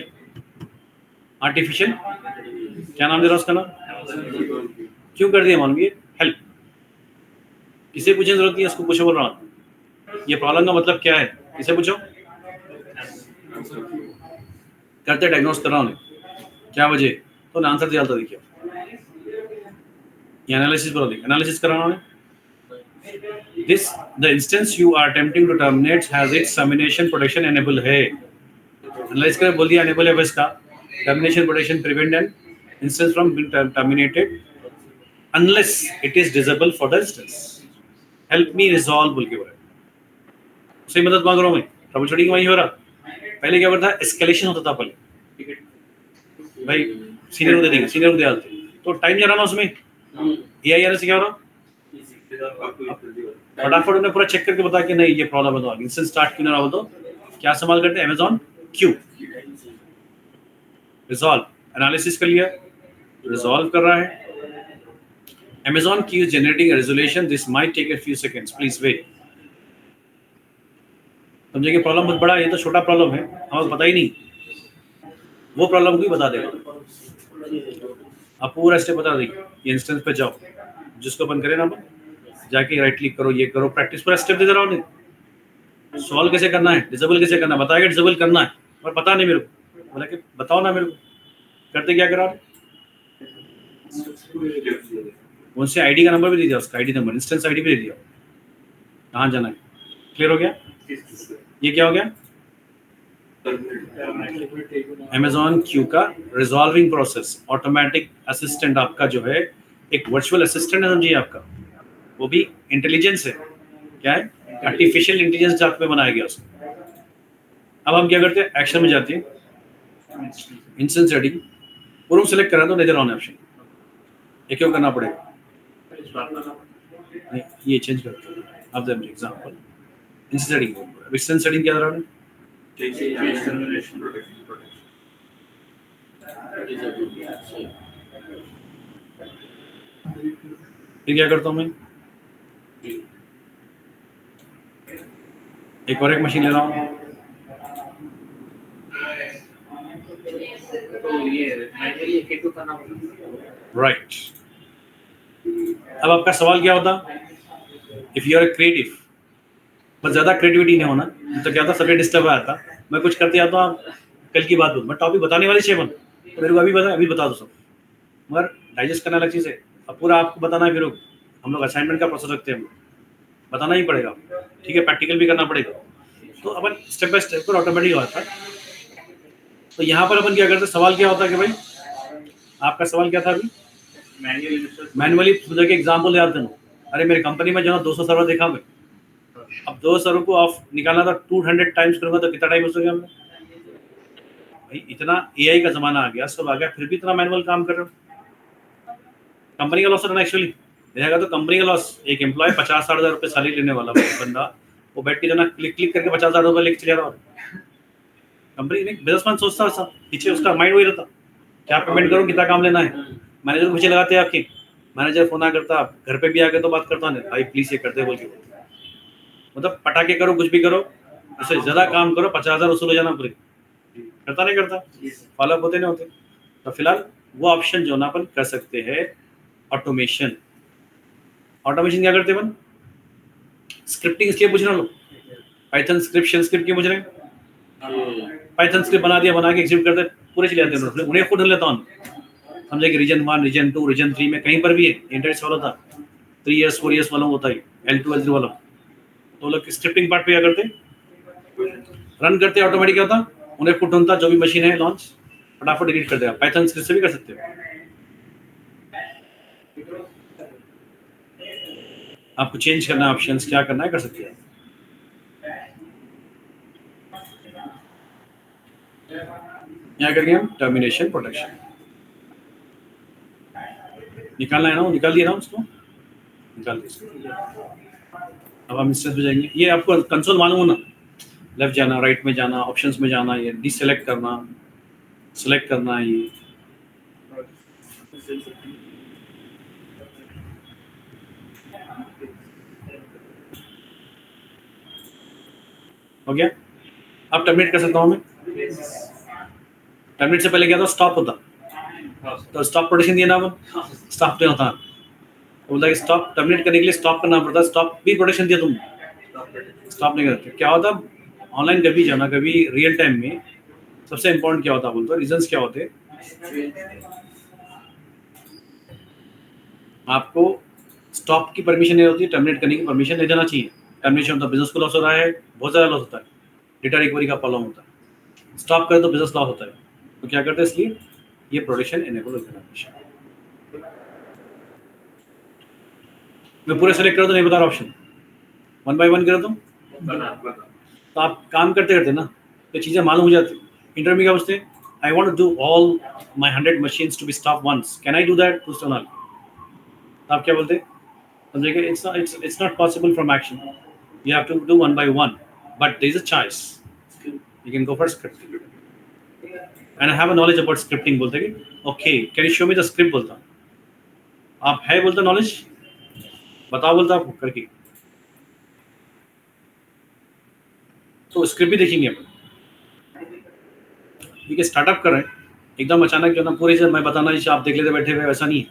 आर्टिफिशियल, क्या नाम दे रहा उसका नाम, क्यों कर दिया मालूम? ये हेल्प, किसे पूछने जरूरत नहीं है, उसको पूछो बोल रहा हूँ, ये प्रॉब्लम का मतलब क्या है, किसे पूछो, करते डायग्नोस कर रहा हूँ क्या वजह, तो ना आंसर दिया, देखिए ये एनालिसिस बोलो, देखिए एनालिसिस कर रहा हूँ, this the instance you are attempting to terminate has its termination protection enable है, एनालाइज कर बोल दिया enable है बस का, termination protection prevent an instance from being terminated unless it is disable for the instance, help me resolve बोल के बोला, सही मदद मांग रहा हूँ मैं, ट्रबल शूटिंग वही हो रहा, पहले क्या करता था, एस्केलेशन होता था पहले, भाई सीनियर को दे देंगे, सीनियर को दे डालते, तो टाइम जा रहा ना उसमें, AI आने से क्या हो रहा, फटाफट उन्हें पूरा चेक करके बता कि नहीं ये प्रॉब्लम है, तो इंस्टेंस स्टार्ट क्यों ना हो, तो क्या संभाल करते हैं, Amazon Q, रिजॉल्व, एनालिसिस कर लिया, रिजॉल्व कर रहा है, Amazon Q is generating a resolution, this might take a few seconds, please wait, समझे कि प्रॉब्लम बहुत बड़ा है, ये तो छोटा प्रॉब्लम है, हमें पता ही नहीं, वो प्रॉब्लम को बता देगा, आप पूरा स्टेप बता देंगे, ये इंस्टेंस पे जाओ, जिसको अपन करें ना अपन, जाके राइट क्लिक करो, ये करो, प्रैक्टिस पूरा स्टेप दे रहा हूँ, सॉल्व कैसे करना है, डिसेबल कैसे करना है, बताएगा डिसेबल करना है, और पता नहीं मेरे को, बोला कि बताओ ना मेरे को, करते क्या करा, उनसे आईडी का नंबर भी दे दिया, उसका आईडी नंबर, इंस्टेंस आईडी भी दे दिया, कहाँ जाना है, क्लियर हो गया, ये क्या हो गया, Amazon Q का रिजॉल्विंग प्रोसेस, ऑटोमेटिक असिस्टेंट आपका जो है, एक वर्चुअल असिस्टेंट है समझिए आपका, वो भी इंटेलिजेंस है, क्या है, आर्टिफिशियल इंटेलिजेंस जात में बनाया गया उसको। अब हम क्या करते हैं, एक्शन में जाते हैं, इंस्टेंस सेटिंग पूरा सेलेक्ट करा तो इधर ऑन ऑप्शन, ये क्यों करना पड़ेगा, नहीं ये चेंज करते हैं, अब देखिए example instance setting, instance setting क्या रहा है, फिर क्या करता हूँ मैं, एक और एक मशीन ले रहा हूँ, राइट, अब आपका सवाल क्या होता, इफ यू आर क्रिएटिव, बस ज्यादा क्रिएटिविटी नहीं होना, तो क्या होता, सब्जेक्ट डिस्टर्ब आता, मैं कुछ करते आता हूँ, कल की बात बोलूँ, मैं टॉपिक बताने वाली चाहिए तो मेरे को अभी बता दो सब, मगर डाइजेस्ट करना अलग चीज़ है, अब पूरा आपको बताना है, फिर हम लोग असाइनमेंट का प्रोसेस रखते हैं, बताना ही पड़ेगा, ठीक है, प्रैक्टिकल भी करना पड़ेगा, तो अपन स्टेप बाय स्टेप पर ऑटोमेटिक होता है। तो यहाँ पर अपन क्या करते हैं, सवाल क्या होता है कि भाई आपका सवाल क्या था अभी, मैनुअली मुझे एग्जाम्पल याद देना, अरे मेरी कंपनी में जो 200 सर्वर देखा मैं, अब 2 सर्वर को ऑफ निकालना था, 200 टाइम्स करूंगा तो कितना टाइम हो सकेगा, भाई इतना AI का जमाना आ गया, सब आ गया, फिर भी इतना मैनुअल काम कर रहे हो, कंपनी का लॉस है ना, एक्चुअली देखा तो कंपनी का लॉस, एक एम्प्लॉय 50-60 हज़ार रुपये सैलरी लेने वाला बंदा, वो बैठ के जो ना क्लिक करके 50 हज़ार रुपये लेके चले रहा, कंपनी नहीं, बिजनेसमैन सोचता है, पीछे उसका माइंड वही रहता, क्या पेमेंट करूँ, कितना काम लेना है, मैनेजर को पीछे लगाते हैं आपके, मैनेजर फोन आ करता, घर पे भी आके तो बात करता है, भाई प्लीज ये करते बोल के, मतलब पटाखे करो, कुछ भी करो, उससे ज्यादा काम करो, 50,000 वसूल हो जाना पूरे, करता नहीं करता, फॉलो होते नहीं होते, तो फिलहाल वो ऑप्शन जो ना अपन कर सकते हैं, ऑटोमेशन, ऑटोमेशन क्या करते हैं, स्क्रिप्टिंग इसलिए पूछ रहा हूँ, पाइथन स्क्रिप्ट, शेल स्क्रिप्ट क्यों पूछ रहे हैं, पाइथन स्क्रिप्ट बना दिया, बना के एग्जीक्यूट करते पूरे चले जाते हैं, उन्हें खुद लेता हूँ, समझे कि रीजन 1, रीजन 2, रीजन 3 में कहीं पर भी है, इंटरनेट वाला था 3 इयर्स 4 इयर्स वाला होता है, L2 L3 वाला, तो लोग स्क्रिप्टिंग पार्ट पे क्या करते, रन करते ऑटोमेटिक, क्या होता, उन्हें खुद ढूंढता, जो भी मशीन है लॉन्च फटाफट डिलीट कर देगा, पाइथन स्क्रिप्ट से भी कर सकते हो, आपको चेंज करना है ऑप्शंस, क्या करना है कर सकते हैं। यहाँ करेंगे हम टर्मिनेशन प्रोटेक्शन, निकालना है ना, वो निकाल दिया ना उसको, निकाल दिया। अब हम इंस्टेंस में जाएंगे, ये आपको कंसोल मालूम हो ना, लेफ्ट जाना, राइट में जाना, ऑप्शंस में जाना, ये डिसेलेक्ट करना, सेलेक्ट करना है, ये हो गया। अब टर्मिनेट कर सकता हूँ मैं, टर्मिनेट से पहले क्या था, स्टॉप होता, तो स्टॉप प्रोटेक्शन दिया ना, अब स्टॉप नहीं होता, तो बोला कि स्टॉप टर्मिनेट करने के लिए स्टॉप करना पड़ता, स्टॉप भी प्रोटेक्शन दिया तुमने, स्टॉप नहीं करते। क्या होता ऑनलाइन कभी जाना, कभी रियल टाइम में सबसे इंपॉर्टेंट क्या होता बोलते, रीजंस क्या होते, आपको स्टॉप की परमिशन नहीं होती, टर्मिनेट करने की परमिशन नहीं देना चाहिए। टर्मिनेशन होता है बिजनेस को लॉस हो रहा है, बहुत ज़्यादा लॉस होता है, डेटा रिकवरी का प्रॉब्लम होता है, स्टॉप करे तो बिजनेस लॉस होता है, तो क्या करते हैं, इसलिए ये प्रोटेक्शन इनेबल होता है। मैं पूरे सेलेक्ट कर दूँ, नहीं बता रहा ऑप्शन, 1 by 1 कर दूँ, तो आप काम करते करते ना तो चीज़ें मालूम हो जाती। इंटरव्यू में क्या पूछते, I want to do all my 100 machines to be stop once, can I do that, to Sonal, आप क्या बोलते, समझेंगे, it's not possible from action, you have to do 1 by 1, but there is a choice, you can go for scripting, and I have a knowledge about scripting, बोलते कि okay can you show me the script, बोलता आप है, बोलता knowledge बताओ, बोलता आपको करके, तो स्क्रिप्ट भी देखेंगे अपन। ठीक है, स्टार्टअप कर रहे हैं, एकदम अचानक जो ना पूरी चीज़ मैं बताना चाहिए, आप देख लेते बैठे हुए, वैसा नहीं है,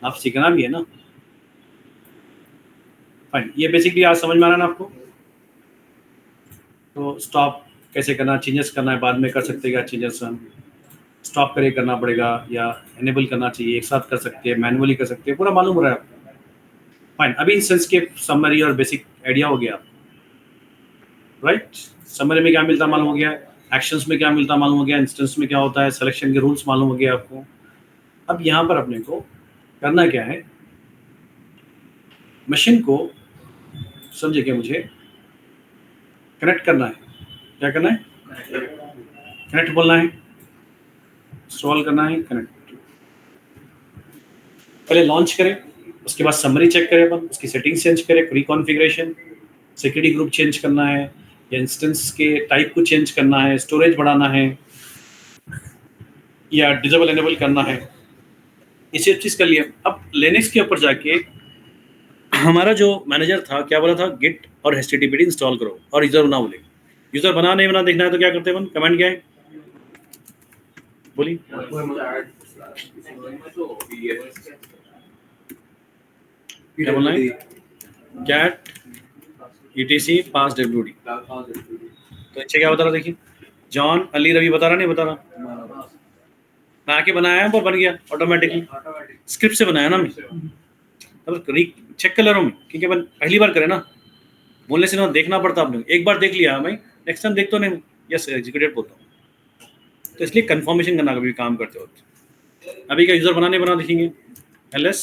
आप सीखना भी है ना। फाइन, ये बेसिकली आज समझ में आ रहा है ना आपको, तो स्टॉप कैसे करना, चेंजेस करना है बाद में कर सकते हैं, क्या चेंजेस हम स्टॉप करे करना पड़ेगा या एनेबल करना चाहिए, एक साथ कर सकते हैं, मैनुअली कर सकते हैं, पूरा मालूम हो रहा है आपको। फाइन, अभी इंस्टेंस के समरी और बेसिक आइडिया हो गया, राइट, समरी में क्या मिलता मालूम हो गया, एक्शंस में क्या मिलता मालूम हो गया, इंस्टेंस में क्या होता है, सिलेक्शन के रूल्स मालूम हो गया आपको। अब यहाँ पर अपने को करना क्या है, मशीन को समझे क्या, मुझे कनेक्ट करना है, क्या करना है, कनेक्ट बोलना है, इंस्टॉल करना है, कनेक्ट, पहले लॉन्च करें, उसके बाद समरी चेक करें अपन, उसकी सेटिंग्स चेंज करें, pre configuration, security group change करना है, या इंस्टेंस के टाइप को चेंज करना है, स्टोरेज बढ़ाना है या डिसेबल एनेबल करना है, ये सब चीज़ कर लिया। अब लिनक्स के ऊपर जाके हमारा जो मैनेजर था क्या बोला था, गिट और httpd इंस्टॉल करो और यूज़र बना, बोले यूज़र बना नहीं बना देखना है तो क्या करते हैं, कमेंट क्या है, बोलिए, क्या बोलना है, कैट etc passwd, तो अच्छे क्या बता रहा, देखिए जॉन अली रवि बता रहा, नहीं बता रहा, मैं आके बनाया है वो बन गया ऑटोमेटिकली, स्क्रिप्ट से बनाया ना मैं, अब चेक कर ले रहा हूँ क्योंकि अपन पहली बार करें ना, बोलने से ना देखना पड़ता, आपने एक बार देख लिया मैं नेक्स्ट टाइम देखता नहीं, यस एग्जीक्यूटिव बोलता हूँ, तो इसलिए कंफर्मेशन करना कभी काम करते हो। अभी क्या यूज़र बनाने बना देखेंगे, ls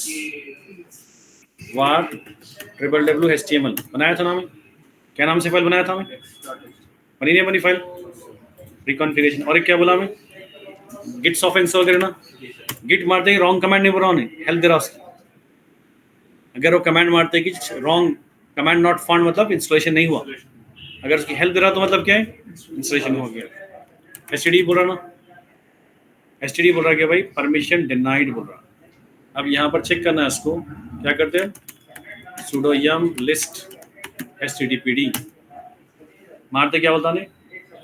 var www html बनाया था ना मैं, क्या नाम से फाइल बनाया था मैं, बनी नहीं बनी फाइल, रिकॉन्फिगरेशन, और एक क्या बोला मैं, गिट सॉफ्ट इंस्टॉल करे ना, गिट मारते ही रॉन्ग कमांड नहीं बोल रहा हूँ, हेल्प दे रहा उसकी, अगर वो कमांड मारते कि रॉन्ग कमांड नॉट फाउंड मतलब इंस्टॉलेशन नहीं हुआ, अगर उसकी हेल्प दे रहा तो मतलब क्या है, इंस्टॉलेशन हो गया। एसटीडी बोल रहा ना, एसटीडी बोल रहा क्या भाई, परमिशन डिनाइड बोल रहा। अब यहाँ पर चेक करना है इसको, क्या करते हैं, sudo yum list httpd मारते, क्या बोलता है,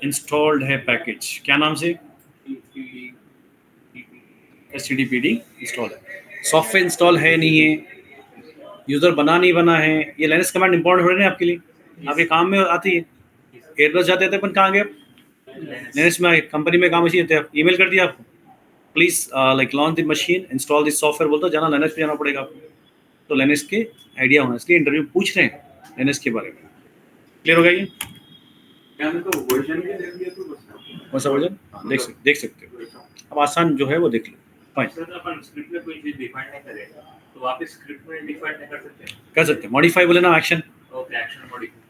इंस्टॉल्ड है पैकेज, क्या नाम से, httpd इंस्टॉल है, सॉफ्टवेयर इंस्टॉल है नहीं है, यूज़र बना नहीं बना है, ये लाइनस कमांड इंपॉर्टेंट हो रहे हैं आपके लिए, आपके काम में आती है। एयरबस जाते थे अपन, कहाँ गए, लाइनस में कंपनी में काम चाहिए थे, ईमेल कर दिया आपको, please like launch the machine install this software, बोलता जाना लाइनस पे जाना पड़ेगा आपको, तो लाइनस के आइडिया होना, इसलिए इंटरव्यू पूछ रहे हैं लाइनस के बारे में। क्लियर हो गया ये, कौन सा वर्जन देख सकते हो, अब आसान जो है वो देख लो। फाइन, सर अपन स्क्रिप्ट में कोई चीज डिफाइन नहीं करे तो वापस स्क्रिप्ट में डिफाइन नहीं कर सकते? कर सकते हैं। मॉडिफाई बोले ना, एक्शन, ओके, एक्शन मॉडिफाई।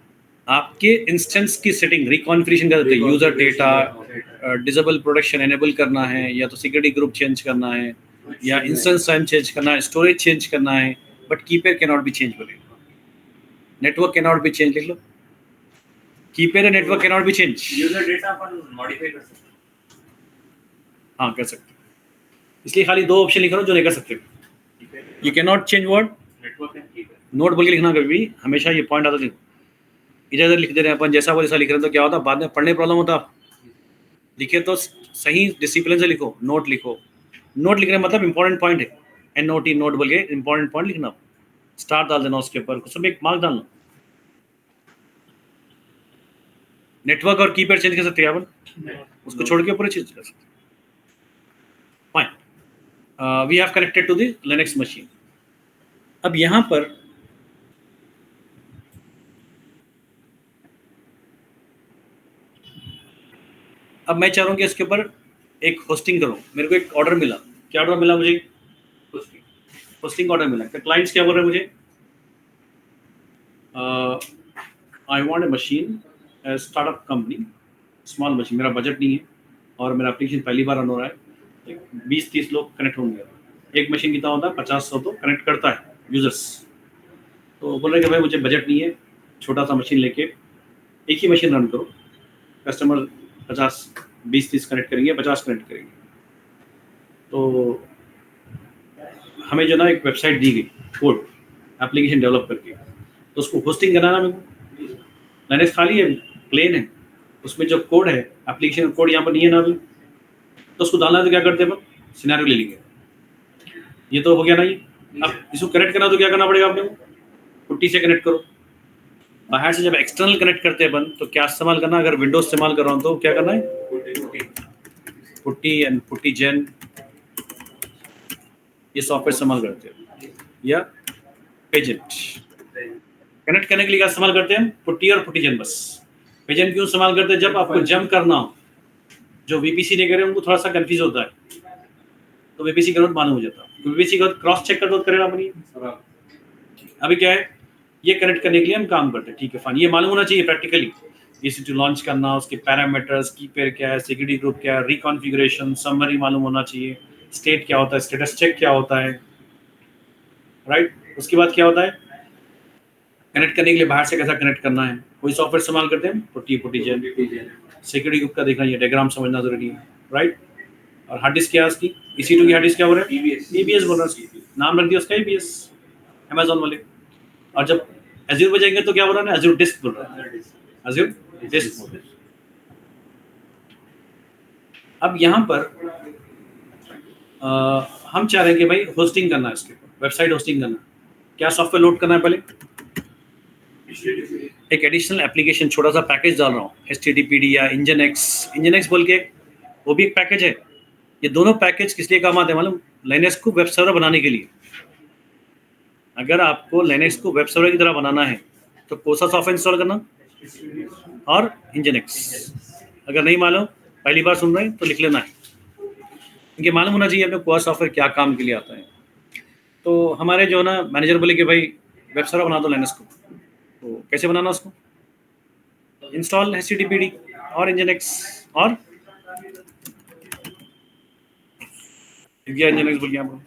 आपके इंस्टेंस की सेटिंग रिकॉन्फ़िगरेशन कर सकते हैं। User data disable protection enable करना है, या तो सिक्योरिटी ग्रुप चेंज करना है, या इंस्टेंस टाइम चेंज करना है, स्टोरेज चेंज करना है, but key pair can not be change बोले। Network can not be change, लिख लो, key pair network can not be change. User data अपन मॉडिफाई कर सकते हैं? हाँ कर सकते हैं, इसलिए खाली दो ऑप्शन लिख रहा हूँ जो नहीं कर सकते। You can not change word, network and key pair. Note बोल के लिखना कभी भी, हमेशा ये पॉइंट आता है। इधर उधर लिख दे रहे हैं अपन, जैसा वो जैसा लिख रहे हैं, तो क्या होता है बाद में पढ़ने प्रॉब्लम होता है। लिखे तो सही डिसिप्लिन से लिखो, नोट लिखो। नोट लिखने का मतलब इंपॉर्टेंट पॉइंट है, NOT नोट बोल के इंपॉर्टेंट पॉइंट लिखना, स्टार डाल देना उसके ऊपर, उसमें एक मार्क डालना। नेटवर्क और कीपैड चेंज कर सकते हैं अपन, उसको छोड़ के पूरे चेंज कर सकते हैं। Fine, we have connected to the Linux machine. अब यहाँ पर अब मैं चाह रहा हूँ कि इसके ऊपर एक होस्टिंग करूँ। मेरे को एक ऑर्डर मिला, क्या ऑर्डर मिला मुझे? होस्टिंग ऑर्डर मिला। तो क्लाइंट्स क्या बोल रहे हैं मुझे? I want a machine, startup company, small machine, मेरा बजट नहीं है और मेरा एप्लीकेशन पहली बार रन हो रहा है, 20-30 लोग कनेक्ट होंगे। एक मशीन कितना होता है? 50-100 तो कनेक्ट करता है यूजर्स। तो बोल रहे कि भाई मुझे बजट नहीं है, छोटा सा मशीन लेके एक ही मशीन रन करो, कस्टमर 20-30 कनेक्ट करेंगे, 50 कनेक्ट करेंगे। तो हमें जो ना एक वेबसाइट दी गई, कोड एप्लीकेशन डेवलप करके, तो उसको होस्टिंग कराना मेरे को। लाइनक्स खाली है, प्लेन है, उसमें जो कोड है, एप्लीकेशन कोड यहाँ पर नहीं है ना अभी, तो उसको डालना है तो क्या करते हैं अपन? सिनेरियो ले लेंगे। ये तो हो गया ना ये। अब इसको कनेक्ट करना तो क्या करना पड़ेगा आपने को? पुट्टी से कनेक्ट करो। बाहर से जब एक्सटर्नल कनेक्ट करते हैं अपन तो क्या इस्तेमाल करना? अगर विंडोज इस्तेमाल कर रहा हूँ तो क्या करना है? पुट्टी एंड पुट्टी जेन, ये सॉफ्टवेयर इस्तेमाल करते हैं, या पेजेंट। कनेक्ट करने के लिए क्या इस्तेमाल करते हैं? पुट्टी और पुट्टी जेन बस। पेजेंट क्यों इस्तेमाल करते हैं? जब आपको जंप करना हो, जो VPC नहीं करे उनको थोड़ा सा कंफ्यूज होता है, तो VPC करो तो मालूम हो जाता है। VPC को क्रॉस चेक कर दो करेगा अपनी। अभी क्या है, ये कनेक्ट करने के लिए हम काम करते हैं, ठीक है फाइन। ये मालूम होना चाहिए प्रैक्टिकली, EC2 लॉन्च करना, उसके पैरामीटर्स, कीपेयर क्या है, सिक्योरिटी ग्रुप क्या है, रिकॉन्फ़िगरेशन समरी मालूम होना चाहिए, स्टेट क्या होता है, स्टेटस चेक क्या होता है, राइट। उसके बाद क्या होता है, कनेक्ट करने के लिए बाहर से कैसा कनेक्ट करना है, कोई सॉफ्टवेयर इस्तेमाल करते हैं, पुट्टी जेन। सिक्योरिटी ग्रुप का देखना, ये डायग्राम समझना जरूरी है, राइट। और हार्ड डिस्क क्या है उसकी? EC2 की हार्ड डिस्क क्या बोल रहे हैं? EBS बोल रहा है, नाम रख दिया उसका EBS, अमेजोन वाले। और जब एज्यूर पे जाएंगे तो क्या बोल रहा है? एज्यूर डिस्क बोल रहा है, एज्यूर डिस्क बोल रहा है। अब यहाँ पर हम चाह रहे हैं कि भाई होस्टिंग करना है, इसके ऊपर वेबसाइट होस्टिंग करना। क्या सॉफ्टवेयर लोड करना है? पहले एक एडिशनल एप्लीकेशन, छोटा सा पैकेज डाल रहा हूँ, HTTPD या इंजन एक्स बोल के, वो भी एक पैकेज है। ये दोनों पैकेज किस लिए काम आते हैं मालूम? लाइनक्स को वेब सर्वर बनाने के लिए। अगर आपको लाइनक्स को वेब सर्वर की तरह बनाना है तो कौन सा सॉफ्टवेयर इंस्टॉल करना? और इंजन एक्स। अगर नहीं मालूम, पहली बार सुन रहे हैं तो लिख लेना है, क्योंकि मालूम होना चाहिए अपने कोई सॉफ्टवेयर क्या काम के लिए आता है। तो हमारे जो ना मैनेजर बोले कि भाई वेब सर्वर बना दो लाइनक्स को। तो कैसे बनाना उसको? इंस्टॉल HTTPD और इंजन एक्स, और इंजन एक्स बोल के आपको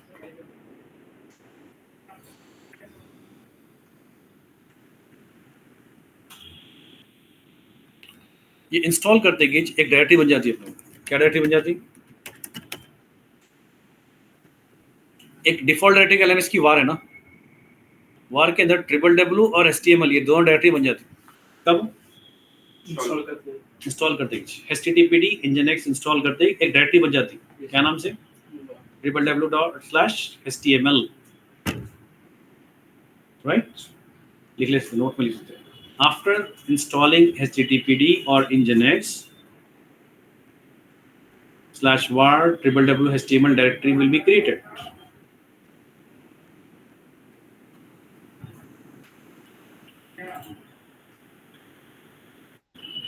ये इंस्टॉल करते ही एक डायरेक्टरी बन जाती है अपने। क्या डायरेक्टरी बन जाती? एक डिफॉल्ट डायरेक्टरी LNS की वार है ना, वार के अंदर www और HTML ये दोनों डायरेक्टरी बन जाती। कब इंस्टॉल करते ही HTTPD इंजन एक्स इंस्टॉल करते ही एक डायरेक्टरी बन जाती। क्या नाम से? www.html, right. लिख ले, नोट में लिख सकते हैं। आफ्टर इंस्टॉलिंग HTTPD और engine x www.html directory will be created.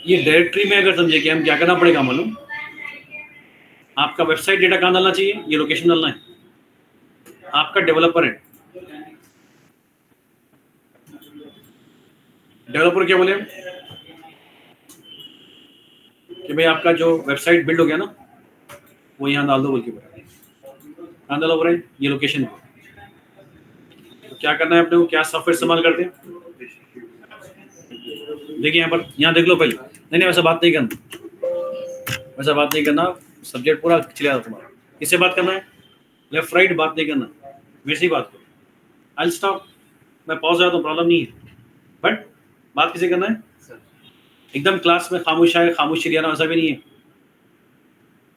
ये डायरेक्टरी में अगर समझे कि हम क्या करना पड़ेगा मालूम? आपका वेबसाइट डेटा कहाँ डालना चाहिए, ये लोकेशन डालना है। आपका डेवलपर है, डेवलपर क्या बोले कि भाई आपका जो वेबसाइट बिल्ड हो गया ना वो यहाँ डाल दो बोल के बोला, कहाँ डालो बोले, ये लोकेशन। तो क्या करना है अपने को, क्या सॉफ्टवेयर इस्तेमाल करते हैं, देखिए यहाँ पर, यहाँ देख लो पहले। नहीं वैसा बात नहीं करना, वैसा बात नहीं करना, सब्जेक्ट पूरा चलेगा तुम्हारा। किससे बात करना है, लेफ्ट राइट बात नहीं करना, वैसे ही बात करो। आई स्टॉप, मैं पॉज जाता हूँ, प्रॉब्लम नहीं है, बट बात किसे करना है, एकदम क्लास में खामोश है, खामोशी रहना वैसा भी नहीं है,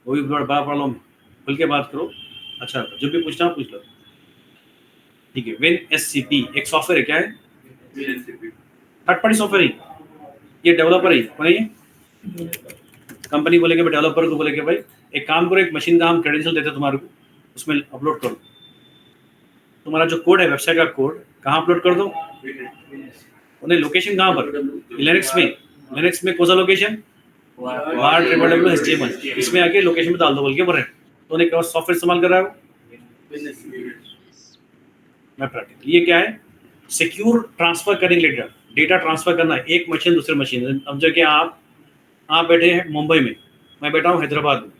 वो भी बड़ा प्रॉब्लम है। खुल के बात करो। अच्छा जो भी पूछना पूछ लो, ठीक है। WinSCP एक सॉफ्टवेयर है, क्या है, थर्ड पार्टी सॉफ्टवेयर है, ये डेवलपर है, कौन है ये, कंपनी बोलेगे डेवलपर को, बोलेगे भाई एक काम करो, एक मशीन का हम क्रेडेंशियल देते हैं तुम्हारे को, उसमें अपलोड करो तुम्हारा जो कोड है, वेबसाइट का कोड, कहाँ अपलोड कर दो, उन्हें लोकेशन कहाँ पर, लिनक्स में, लिनक्स में कौन सा लोकेशन, var/HTML, इसमें आके लोकेशन में डाल दो बोल के बोले। तो उन्हें क्या सॉफ्टवेयर इस्तेमाल कर रहा है वो, मैं प्रैक्टिकल, ये क्या है, सिक्योर ट्रांसफर करने के लिए डेटा ट्रांसफर करना है एक मशीन दूसरे मशीन। अब जो कि आप बैठे हैं मुंबई में, मैं बैठा हूँ हैदराबाद में,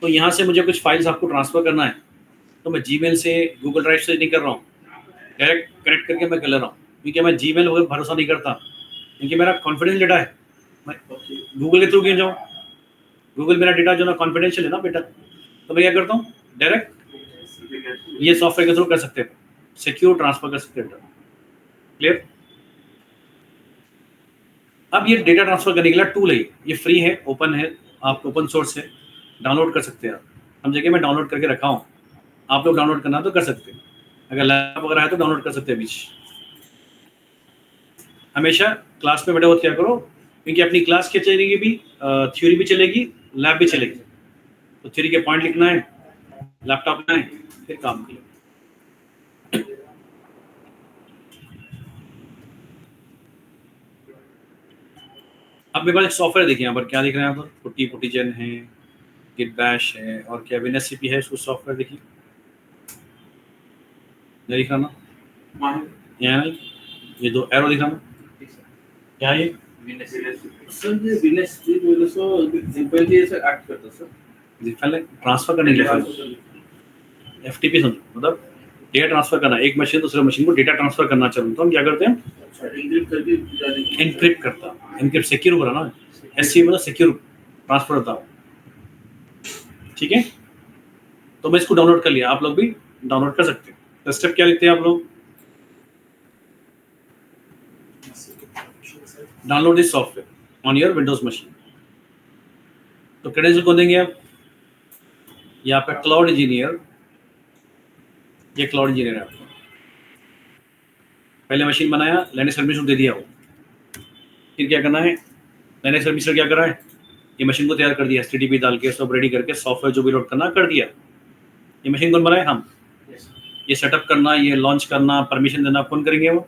तो यहाँ से मुझे कुछ फाइल्स आपको ट्रांसफर करना है, तो मैं जीमेल से, गूगल ड्राइव से नहीं कर रहा हूँ, डायरेक्ट कनेक्ट करके मैं कर ले रहा हूँ, क्योंकि मैं जीमेल वगैरह भरोसा नहीं करता, क्योंकि मेरा कॉन्फिडेंस डेटा है। मैं गूगल के थ्रू क्यों जाऊँ, गूगल मेरा डेटा जो ना कॉन्फिडेंशियल है ना बेटा, तो मैं क्या करता हूँ, डायरेक्ट ये सॉफ्टवेयर के थ्रू कर सकते हैं, सिक्योर ट्रांसफर कर सकते हैं। क्लियर। अब ये डेटा ट्रांसफर करने के लिए टूल है, ये फ्री है, ओपन है, आप ओपन सोर्स है, डाउनलोड कर सकते हैं आप। हम जगह मैं डाउनलोड करके रखा हूँ, आप लोग डाउनलोड करना तो कर सकते हैं, अगर लैपटॉप वगैरह है तो डाउनलोड कर सकते हैं। बीच हमेशा क्लास में बैठे हो क्या करो, क्योंकि अपनी क्लास क्या चलेगी भी, थ्योरी भी चलेगी, लैब भी चलेगी, तो थ्योरी के पॉइंट लिखना है, लैपटॉप में है, फिर काम किया। अब मेरे पास एक सॉफ्टवेयर देखिए, यहाँ पर क्या दिख रहा है, यहाँ पर पुटीजन है, गिट बैश है, और क्या WinSCP है, उसको सॉफ्टवेयर देखिए, नहीं दिख रहा ना, यहाँ नहीं, ये दो एरो दिख रहा ना, क्या है ये, ट्रांसफर करने के लिए, FTP समझो, मतलब डेटा ट्रांसफर करना, एक मशीन दूसरे मशीन को डेटा ट्रांसफर करना चाहते हैं, तो हम क्या करते हैं, एनक्रिप्ट करता, एनक्रिप्ट सिक्योर करा ना, SC मतलब सिक्योर ट्रांसफर होता, ठीक है। तो मैं इसको डाउनलोड कर लिया, आप लोग भी डाउनलोड कर सकते हैं। तो स्टेप क्या लिखते हैं आप लोग, download this software on your Windows machine. तो क्रेडेंशियल कौन देंगे आप, ये आपका क्लाउड इंजीनियर, ये क्लाउड इंजीनियर है आपका, पहले मशीन बनाया, लिनक्स एडमिनिस्ट्रेटर दे दिया वो, फिर क्या करना है, लिनक्स एडमिनिस्ट्रेटर क्या करा है, ये मशीन को तैयार कर दिया, HTTP डाल के सब रेडी करके, सॉफ्टवेयर जो भी लोड करना कर दिया। ये मशीन कौन बनाए, हम। ये सेटअप करना, ये लॉन्च करना, परमिशन देना कौन करेंगे, वो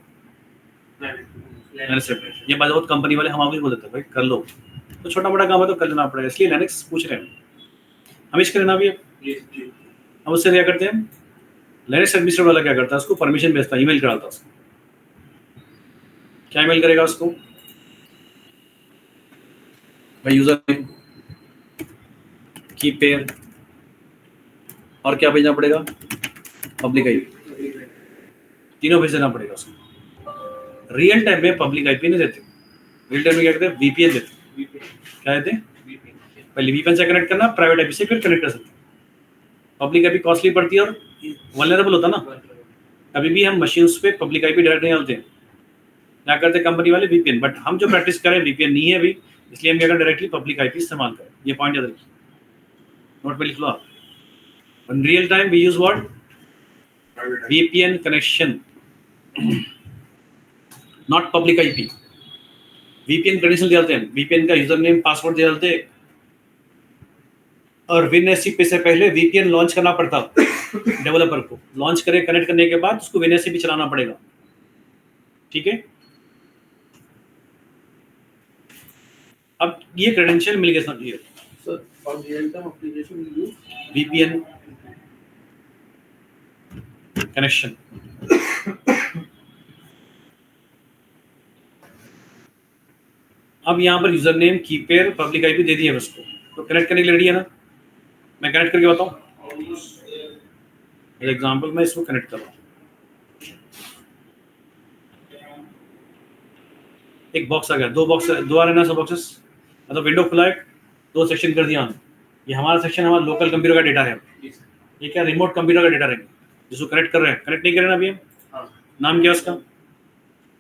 ये बहुत कंपनी वाले हम आपको बोल देते हैं भाई कर लो, तो छोटा मोटा काम है तो कर लेना पड़ेगा, इसलिए लिनक्स पूछ रहे हैं हम इसके लेना भी। हम उससे क्या करते हैं, लिनक्स एडमिनिस्ट्रेटर वाला क्या करता है, उसको परमिशन भेजता है, ईमेल कराता है उसको, क्या ईमेल करेगा उसको भाई, यूजर नेम, की पेयर, और क्या भेजना पड़ेगा, पब्लिक आईपी, तीनों भेज देना पड़ेगा उसको। रियल टाइम में पब्लिक आईपी नहीं देते, रियल टाइम में क्या करते हैं, VPN देते, क्या देते हैं, पहले VPN से कनेक्ट करना, प्राइवेट आईपी से फिर कनेक्ट कर सकते हैं। पब्लिक आईपी कॉस्टली पड़ती है और वल्नरेबल होता ना, अभी भी हम मशीन्स पे पब्लिक आईपी डायरेक्ट नहीं डालते हैं, क्या करते कंपनी वाले VPN, बट हम जो प्रैक्टिस करें VPN नहीं है अभी, इसलिए हम क्या करें, डायरेक्टली पब्लिक आईपी इस्तेमाल करें। ये पॉइंट याद रखिए, नोट पे लिख लो आप। In real time we use what, VPN connection, not public IP। VPN credential डालते हैं, VPN का यूजर नेम पासवर्ड डालते हैं, और WinSCP से पहले VPN लॉन्च करना पड़ता डेवलपर को, लॉन्च करे, कनेक्ट करने के बाद उसको WinSCP चलाना पड़ेगा, ठीक है। अब ये क्रेडेंशियल मिल गया, समझिए So for real-time application, we use VPN connection. अब यहाँ पर यूजर नेम कीपेयर पब्लिक आईपी दे दिया है उसको, तो कनेक्ट करने के लिए रेडी है ना? मैं कनेक्ट करके बताऊँ, एग्जाम्पल मैं इसको कनेक्ट कर रहा हूँ। एक बॉक्स आ गया, दो बॉक्स, दो आ रहे ना, सब बॉक्सेस, मतलब विंडो खुला है, दो सेक्शन कर दिया हमने। ये हमारा सेक्शन हमारा लोकल कंप्यूटर का डेटा है, ये क्या रिमोट कंप्यूटर का डेटा रहेगा जिसको कनेक्ट कर रहे हैं। कनेक्ट नहीं कर रहे ना अभी हम, नाम क्या है उसका,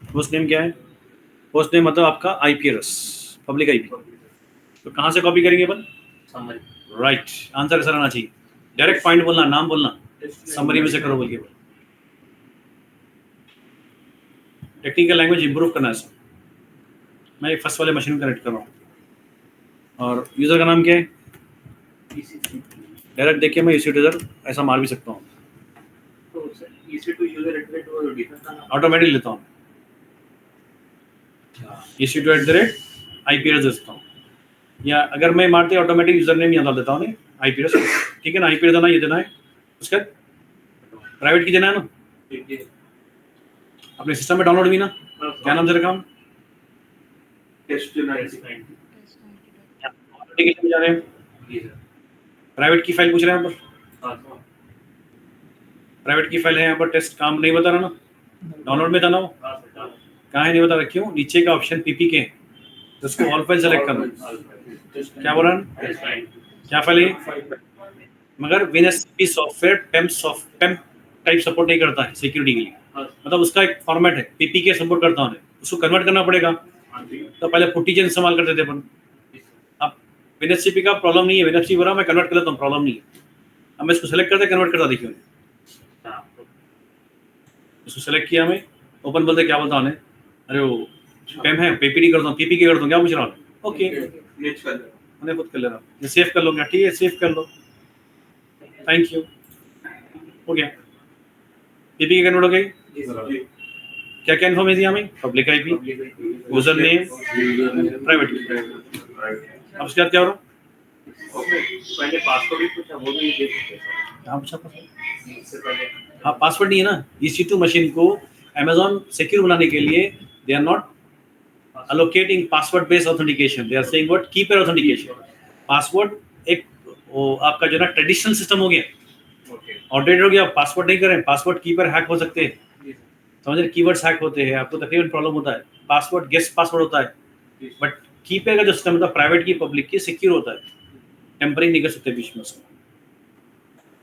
होस्ट नेम क्या है? होस्ट नेम मतलब आपका आईपी एड्रेस, पब्लिक आईपी। तो कहाँ से कॉपी करेंगे अपन? राइट, आंसर ऐसा रहना चाहिए, डायरेक्ट पॉइंट बोलना, नाम बोलना, समरी में से करो बोल के। टेक्निकल लैंग्वेज इंप्रूव करना है इसमें। मैं फर्स्ट वाले मशीन कनेक्ट कर रहा हूँ, और यूज़र का नाम क्या है? डायरेक्ट देखिए मैं EC2 यूज़र ऐसा मार भी सकता हूँ, ऑटोमेटिक लेता हूँ EC2 @ देता हूँ, या अगर मैं मारते ऑटोमेटिक यूजर नेम यहाँ डाल देता हूँ IP एड्रेस, ठीक है ना? IP देना, ये देना है, उसका प्राइवेट की देना है ना, अपने सिस्टम में डाउनलोड भी ना। क्या नाम से रखा हम? जा रहे हैं, प्राइवेट की फाइल पूछ रहे हैं यहाँ पर, प्राइवेट की फाइल है यहाँ पर, टेस्ट काम नहीं बता रहा ना, डाउनलोड में था ना वो, कहाँ है नहीं बता रहा, क्यों? नीचे का ऑप्शन PPK, तो उसको ऑल फाइल सेलेक्ट करना। क्या बोल रहा है, क्या फाइल है? मगर WinSCP software PEM type support नहीं करता है सिक्योरिटी के लिए, मतलब उसका एक फॉर्मेट है, PPK सपोर्ट करता हूँ, उसको कन्वर्ट करना पड़ेगा। तो पहले पुट्टीजन इस्तेमाल करते थे अपन, अब WinSCP का प्रॉब्लम नहीं है, WinSCP बोला मैं कन्वर्ट कर लेता हूँ, प्रॉब्लम नहीं है। अब मैं इसको सेलेक्ट करते कन्वर्ट करता, देखिए इसको सेलेक्ट किया, मैं ओपन बोलते क्या बोलता हूँ, अरे वो PEM है, PPD कर दो, PPK कर दो, क्या पूछ रहा हूँ? ओके, मैंने खुद कर ले रहा हूँ, सेव कर लो, क्या ठीक है, सेव कर लो, थैंक यू, हो गया, PPK कन्वर्ट हो गई। क्या क्या इन्फॉर्मेशन दिया हमें? Public IP, user name, private. अब उसके बाद क्या हो रहा? पहले पासवर्ड भी पूछा, वो भी दे सकते हैं। हाँ, पासवर्ड नहीं है ना। EC2 मशीन को Amazon सिक्योर बनाने के लिए they are not allocating password based authentication, they are saying what keeper authentication। Password एक वो आपका जो ना ट्रेडिशनल सिस्टम हो गया, आउटडेटेड हो गया, पासवर्ड नहीं करें, पासवर्ड कीपर हैक हो सकते हैं, समझ रहे? कीवर्ड्स हैक होते हैं, आपको तकरीबन प्रॉब्लम होता है, पासवर्ड गेस्ट पासवर्ड होता है, बट कीपर का जो सिस्टम होता है प्राइवेट की पब्लिक की सिक्योर होता है, टेम्परिंग नहीं कर सकते बीच में उसको।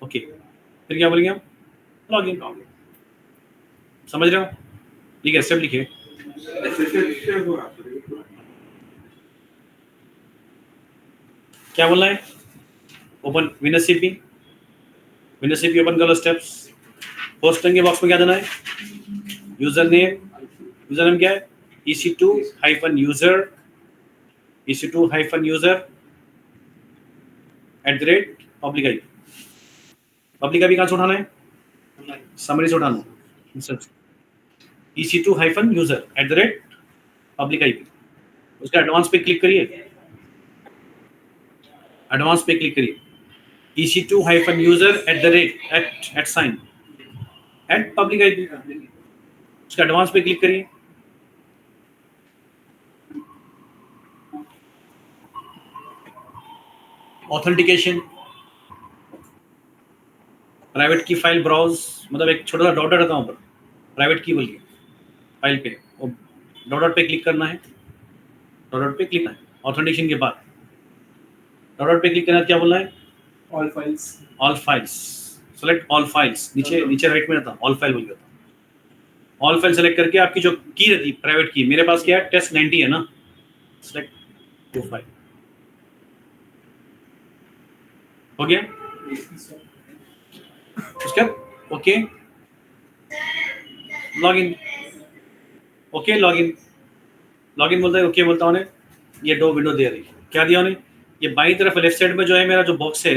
ओके, फिर क्या बोलेंगे हम? लॉगिन, समझ रहे हो? ठीक है, स्टेप लिखिए। क्या बोलना है? ओपन WinSCP, WinSCP ओपन कर लो, स्टेप्स। होस्टिंग के बॉक्स में क्या देना है? यूजर नेम क्या है? EC2-user @public IP। Public IP कहाँ से उठाना है? समरी से उठाना है। EC2-user @public IP, उसका एडवांस पे क्लिक करिए, एडवांस पे क्लिक करिए, EC2-user @public IP, उसका एडवांस पे क्लिक करिए। ऑथेंटिकेशन, प्राइवेट की फाइल ब्राउज, मतलब एक छोटा सा डॉट रहता है ऊपर, प्राइवेट की बोल के फाइल पे डॉट पे क्लिक करना है, डॉट पे क्लिक करना है। ऑथेंटिकेशन के बाद डॉट पे क्लिक करना है, क्या बोलना है? all files। All files, select all files, नीचे राइट में रहता है ऑल फाइल बोल के, ऑल फाइल सेलेक्ट करके आपकी जो की रहती है प्राइवेट की, मेरे पास क्या है? test90 है ना, सेलेक्ट 2 फाइल, हो गया। उसके बाद ओके, लॉगिन, ओके लॉगिन बोलता है, ओके बोलता हूँ, ये दो विंडो दे रही है। क्या दिया उन्हें? ये बाईं तरफ लेफ्ट साइड में जो है मेरा जो बॉक्स है,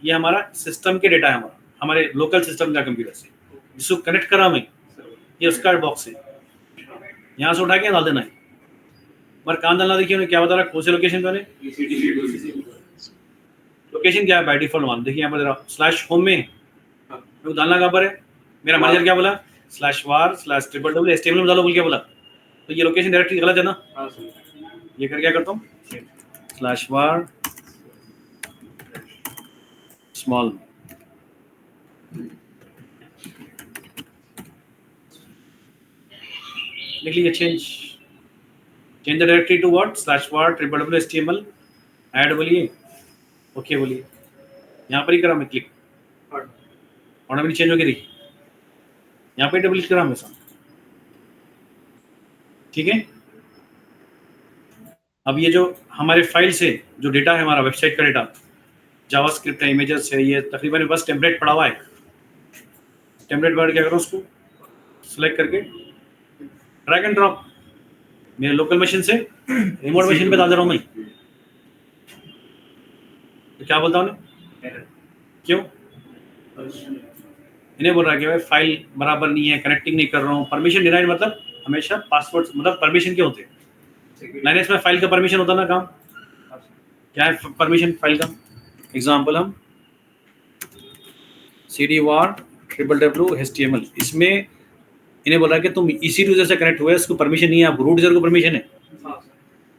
ये हमारा सिस्टम के डेटा है, हमारे लोकल सिस्टम का कंप्यूटर से जिसको कनेक्ट करा मैं, ये उसका बॉक्स है, यहाँ से उठा के डाल देना है। पर कहाँ डालना, देखिए उन्हें क्या बता रहा है, कौन से लोकेशन पे? लोकेशन क्या है बाय डिफॉल्ट वन, देखिए यहाँ पर जरा स्लैश होम में मेरे को डालना कहाँ पर है, मेरा मैनेजर क्या बोला /var/www HTML में डालो बोल क्या बोला, तो ये लोकेशन डायरेक्टली गलत है ना। हाँ सर, ये कर क्या करता हूँ /var स्मॉल, लिख लीजिए change the directory to what /var HTML add बोलिए, ओके बोलिए, यहाँ पर ही करा मैं क्लिक और अभी चेंज हो गया, देखिए यहाँ पे डबल क्लिक करा हमेशा, ठीक है। अब ये जो हमारे फाइल से जो डेटा है हमारा वेबसाइट का डेटा, जावास्क्रिप्ट है, इमेजेस है, ये तकरीबन बस टेम्पलेट पड़ा हुआ है। टेम्पलेट वर्ड क्या करो, उसको सिलेक्ट करके ड्रैग एंड ड्रॉप मेरे लोकल मशीन से रिमोट मशीन पे डाल दे रहा हूँ मैं। तो क्या बोलता हूँ, क्यों इन्हें बोल रहा है कि भाई फाइल बराबर नहीं है, कनेक्टिंग नहीं कर रहा हूँ, परमिशन डिनाइड, मतलब हमेशा पासवर्ड मतलब परमिशन के होते हैं। लाइनेक्स में फाइल का परमिशन होता ना, काम क्या है परमिशन फाइल का, एग्जांपल हम cd_var HTML, इसमें इन्हें बोल रहा है कि तुम EC यूजर से कनेक्ट हुए, इसको परमिशन नहीं है, आप रूट यूजर को परमिशन है, तो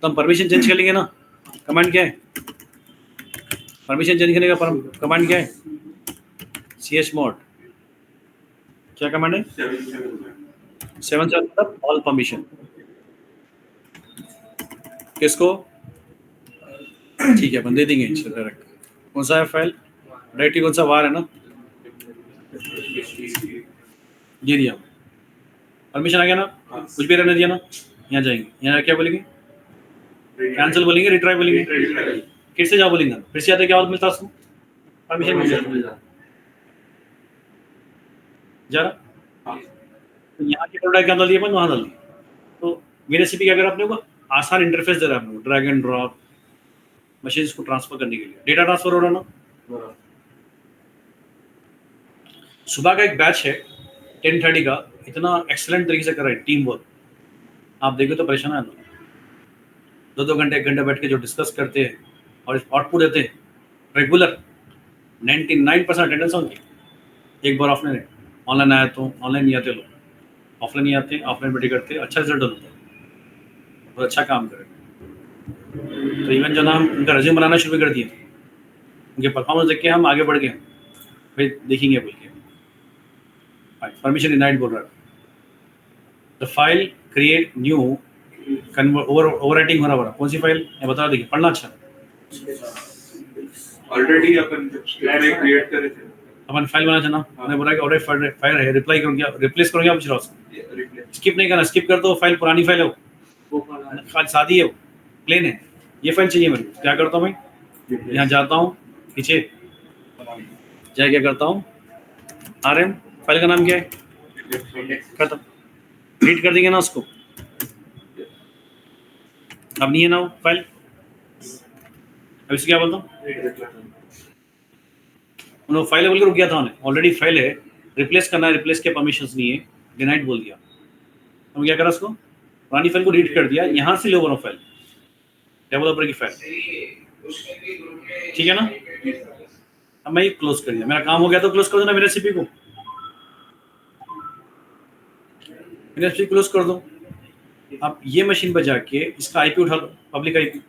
हम परमिशन चेंज कर लेंगे ना। कमांड क्या है, परमिशन चेंज करने का कमांड क्या है, chmod, क्या कमांड है 7 मतलब ऑल परमिशन, किसको, ठीक है अपन दे देंगे डायरेक्ट। कौन सा है फाइल, डायरेक्टरी कौन सा, वार है ना, ये दिया परमिशन आ गया ना, कुछ भी रहने दिया ना। यहाँ जाएंगे, यहाँ क्या बोलेंगे, कैंसिल बोलेंगे, रिट्राई बोलेंगे, फिर से जा बोलेंगे, फिर से आते क्या और मिलता उसको, परमिशन मिल जाता जा रहा। तो यहाँ की प्रोडक्ट क्या डाल दिया अपन, वहाँ डाल दिया। तो मेरे रेसिपी क्या कर अपने को आसान इंटरफेस दे रहा है, ड्रैग एंड ड्रॉप मशीन को ट्रांसफर करने के लिए, डेटा ट्रांसफर हो रहा ना। सुबह का एक बैच है 10:30 का, इतना एक्सीलेंट तरीके से कर रहा है टीम वर्क, आप देखो तो परेशान है ना, 2-2 घंटे 1 घंटा बैठ के जो डिस्कस करते हैं और आउटपुट देते हैं रेगुलर, 99% अटेंडेंस उनकी। एक बार ऑफलाइन है, ऑनलाइन आया तो ऑनलाइन नहीं आते लोग, ऑफलाइन नहीं आते, ऑफलाइन बैठे करते, अच्छा रिजल्ट होता है और अच्छा काम करें। तो इवन जो ना हम उनका रेज्यूम बनाना शुरू कर दिए, उनके परफॉर्मेंस देख के हम आगे बढ़ गए, भाई देखेंगे बोल के, परमिशन डिनाइड बोल रहा है, the file create new overwriting हो रहा है, कौन सी फाइल ये बता, देखिए पढ़ना अच्छा, ऑलरेडी अपन क्रिएट करे थे, अपन फाइल बनाना चाहना, मैंने बोला कि ऑलरेडी फाइल है, रिप्लाई करूँ क्या, रिप्लेस करूँ क्या, पूछ रहा हूँ, स्किप नहीं करना, स्किप कर दो, फाइल पुरानी फाइल है वो खाली सादी है, वो प्लेन है, ये फाइल चाहिए मेरे को। क्या करता हूँ मैं, यहाँ जाता हूँ पीछे जाए, क्या करता हूँ RM, फाइल का नाम क्या है, खत्म, रीड कर देंगे ना उसको, अब नहीं है ना वो फाइल, अब इसको क्या बोलता हूँ, उन्होंने फाइल बोल के रुक गया था, उन्हें ऑलरेडी फाइल है, रिप्लेस करना है, रिप्लेस के परमिशंस नहीं है, डिनाइड बोल दिया, हम क्या करा उसको, पुरानी फाइल को रीड कर दिया, यहाँ से ले ओवर फाइल डेवलपर की फाइल, ठीक है ना। अब मैं ये क्लोज कर दिया, मेरा काम हो गया, तो क्लोज कर दो ना मेरे रेसिपी को, मेरे रेसिपी क्लोज कर दो। अब ये मशीन पर जाके इसका आईपी उठा लो, पब्लिक आईपी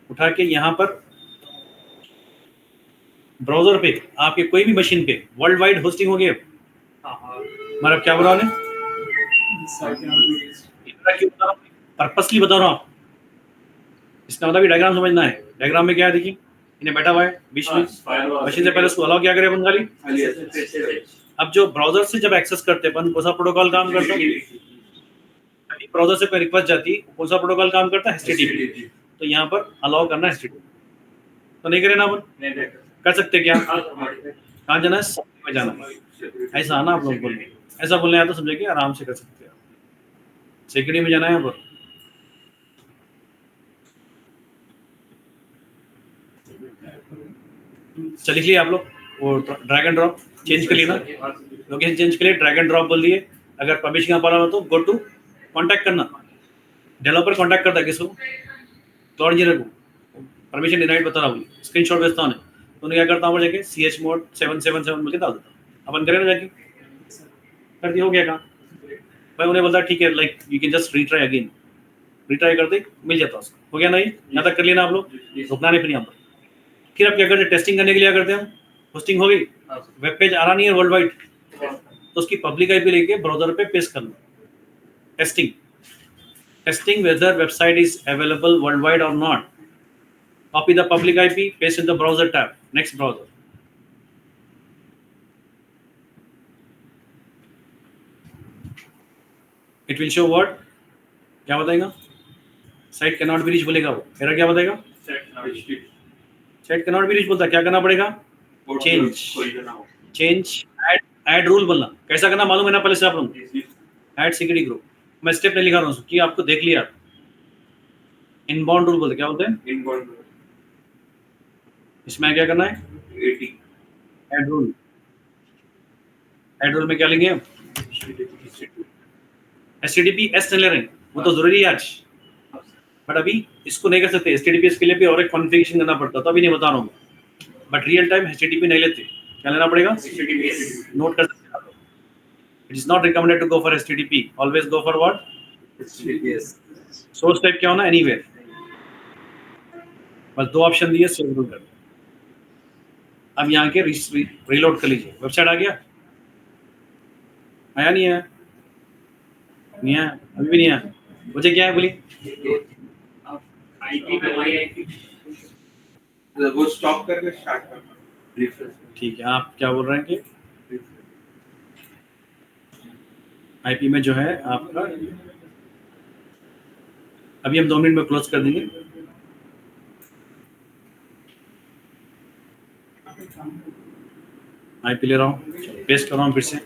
उठा के यहाँ पर ब्राउजर पे आपके कोई भी मशीन पे वर्ल्ड वाइड होस्टिंग हो गया, मतलब क्या बोला उन्हें, पर्पसली बता रहा हूँ, इसका मतलब डायग्राम समझना है। डायग्राम में क्या है, देखिए इन्हें बैठा हुआ है बीच में, मशीन से पहले उसको अलाउ क्या करे अपन खाली। अब जो ब्राउजर से जब एक्सेस करते अपन, कौन सा प्रोटोकॉल काम करता है, ब्राउजर से कोई रिक्वेस्ट जाती, कौन सा प्रोटोकॉल काम करता है, HTTP, तो यहाँ पर अलाउ करना है HTTP, तो नहीं करे ना अपन, कर सकते क्या, कहाँ जाना है, सब में जाना है, ऐसा आना आप लोग बोलने, ऐसा बोलने आया तो समझे कि आराम से कर सकते हैं, सिक्योरिटी में जाना है यहाँ पर, चलिए लिया आप लोग, वो ड्रैग एंड ड्रॉप चेंज कर लिया ना, लोकेशन चेंज के लिए ड्रैग एंड ड्रॉप बोल दिए। अगर परमिशन का प्रॉब्लम हो तो गो टू कॉन्टैक्ट करना, डेवलपर कॉन्टैक्ट करता है किसको, क्लाउड इंजीनियर को, परमिशन डिनाइड बता रहा हूँ, स्क्रीनशॉट भेजता हूँ तो उन्हें क्या करता हूँ जाके chmod 777 बोल के डाल देता हूँ, अपन करें ना जाके कर दिया, हो गया काम भाई। उन्हें बोलता ठीक है, like you can just retry again, retry करते मिल जाता उसको, हो गया नहीं, यहाँ तक कर लेना आप लोग, रुकना नहीं फिर यहाँ पर। फिर आप क्या करते हैं, टेस्टिंग करने के लिए क्या करते हैं, होस्टिंग हो गई, वेब पेज आ रहा नहीं है वर्ल्ड वाइड, तो उसकी पब्लिक आईपी लेके ब्राउजर पे पेस्ट करना, testing whether website is available worldwide or not. Copy the public IP, paste in the browser tab, next browser. It will show what, क्या बताएगा, साइट cannot be reached बोलेगा वो, मेरा क्या बताएगा, साइट cannot be reached बोलता, क्या करना पड़ेगा, चेंज ऐड रूल बोलना, कैसा करना मालूम है ना पहले से आप लोग, ऐड सिक्योरिटी ग्रुप, मैं स्टेप नहीं लिखा रहा हूँ कि आपको देख लिया, इनबाउंड रूल बोलते, क्या बोलते हैं इनबाउंड, इसमें क्या करना है, 80 ऐड रूल में क्या लेंगे, HTTP एस नहीं ले रहे, वो तो जरूरी है आज, बट अभी इसको नहीं कर सकते, HTTPS के लिए भी और एक कॉन्फ़िगरेशन करना पड़ता, तो अभी नहीं बता रहा हूँ, बट रियल टाइम HTTP नहीं लेते, क्या लेना पड़ेगा, नोट कर सकते हैं आप लोग, it is not recommended to go for HTTP, always go for what, source type क्या होना, एनीवेयर, बस दो ऑप्शन दिए, सेव रूल कर, अब यहाँ के रीलोड कर लीजिए, वेबसाइट आ गया, आया नहीं है, नहीं है, अभी भी नहीं है, मुझे क्या है बोली, आईपी पे वही आईपी, वो स्टॉप करके स्टार्ट करना, ठीक है, आप क्या बोल रहे हैं कि आईपी में जो है आपका, अभी हम 2 मिनट में क्लोज कर देंगे, आईपी ले रहा हूँ, पेस्ट कर रहा हूँ फिर से,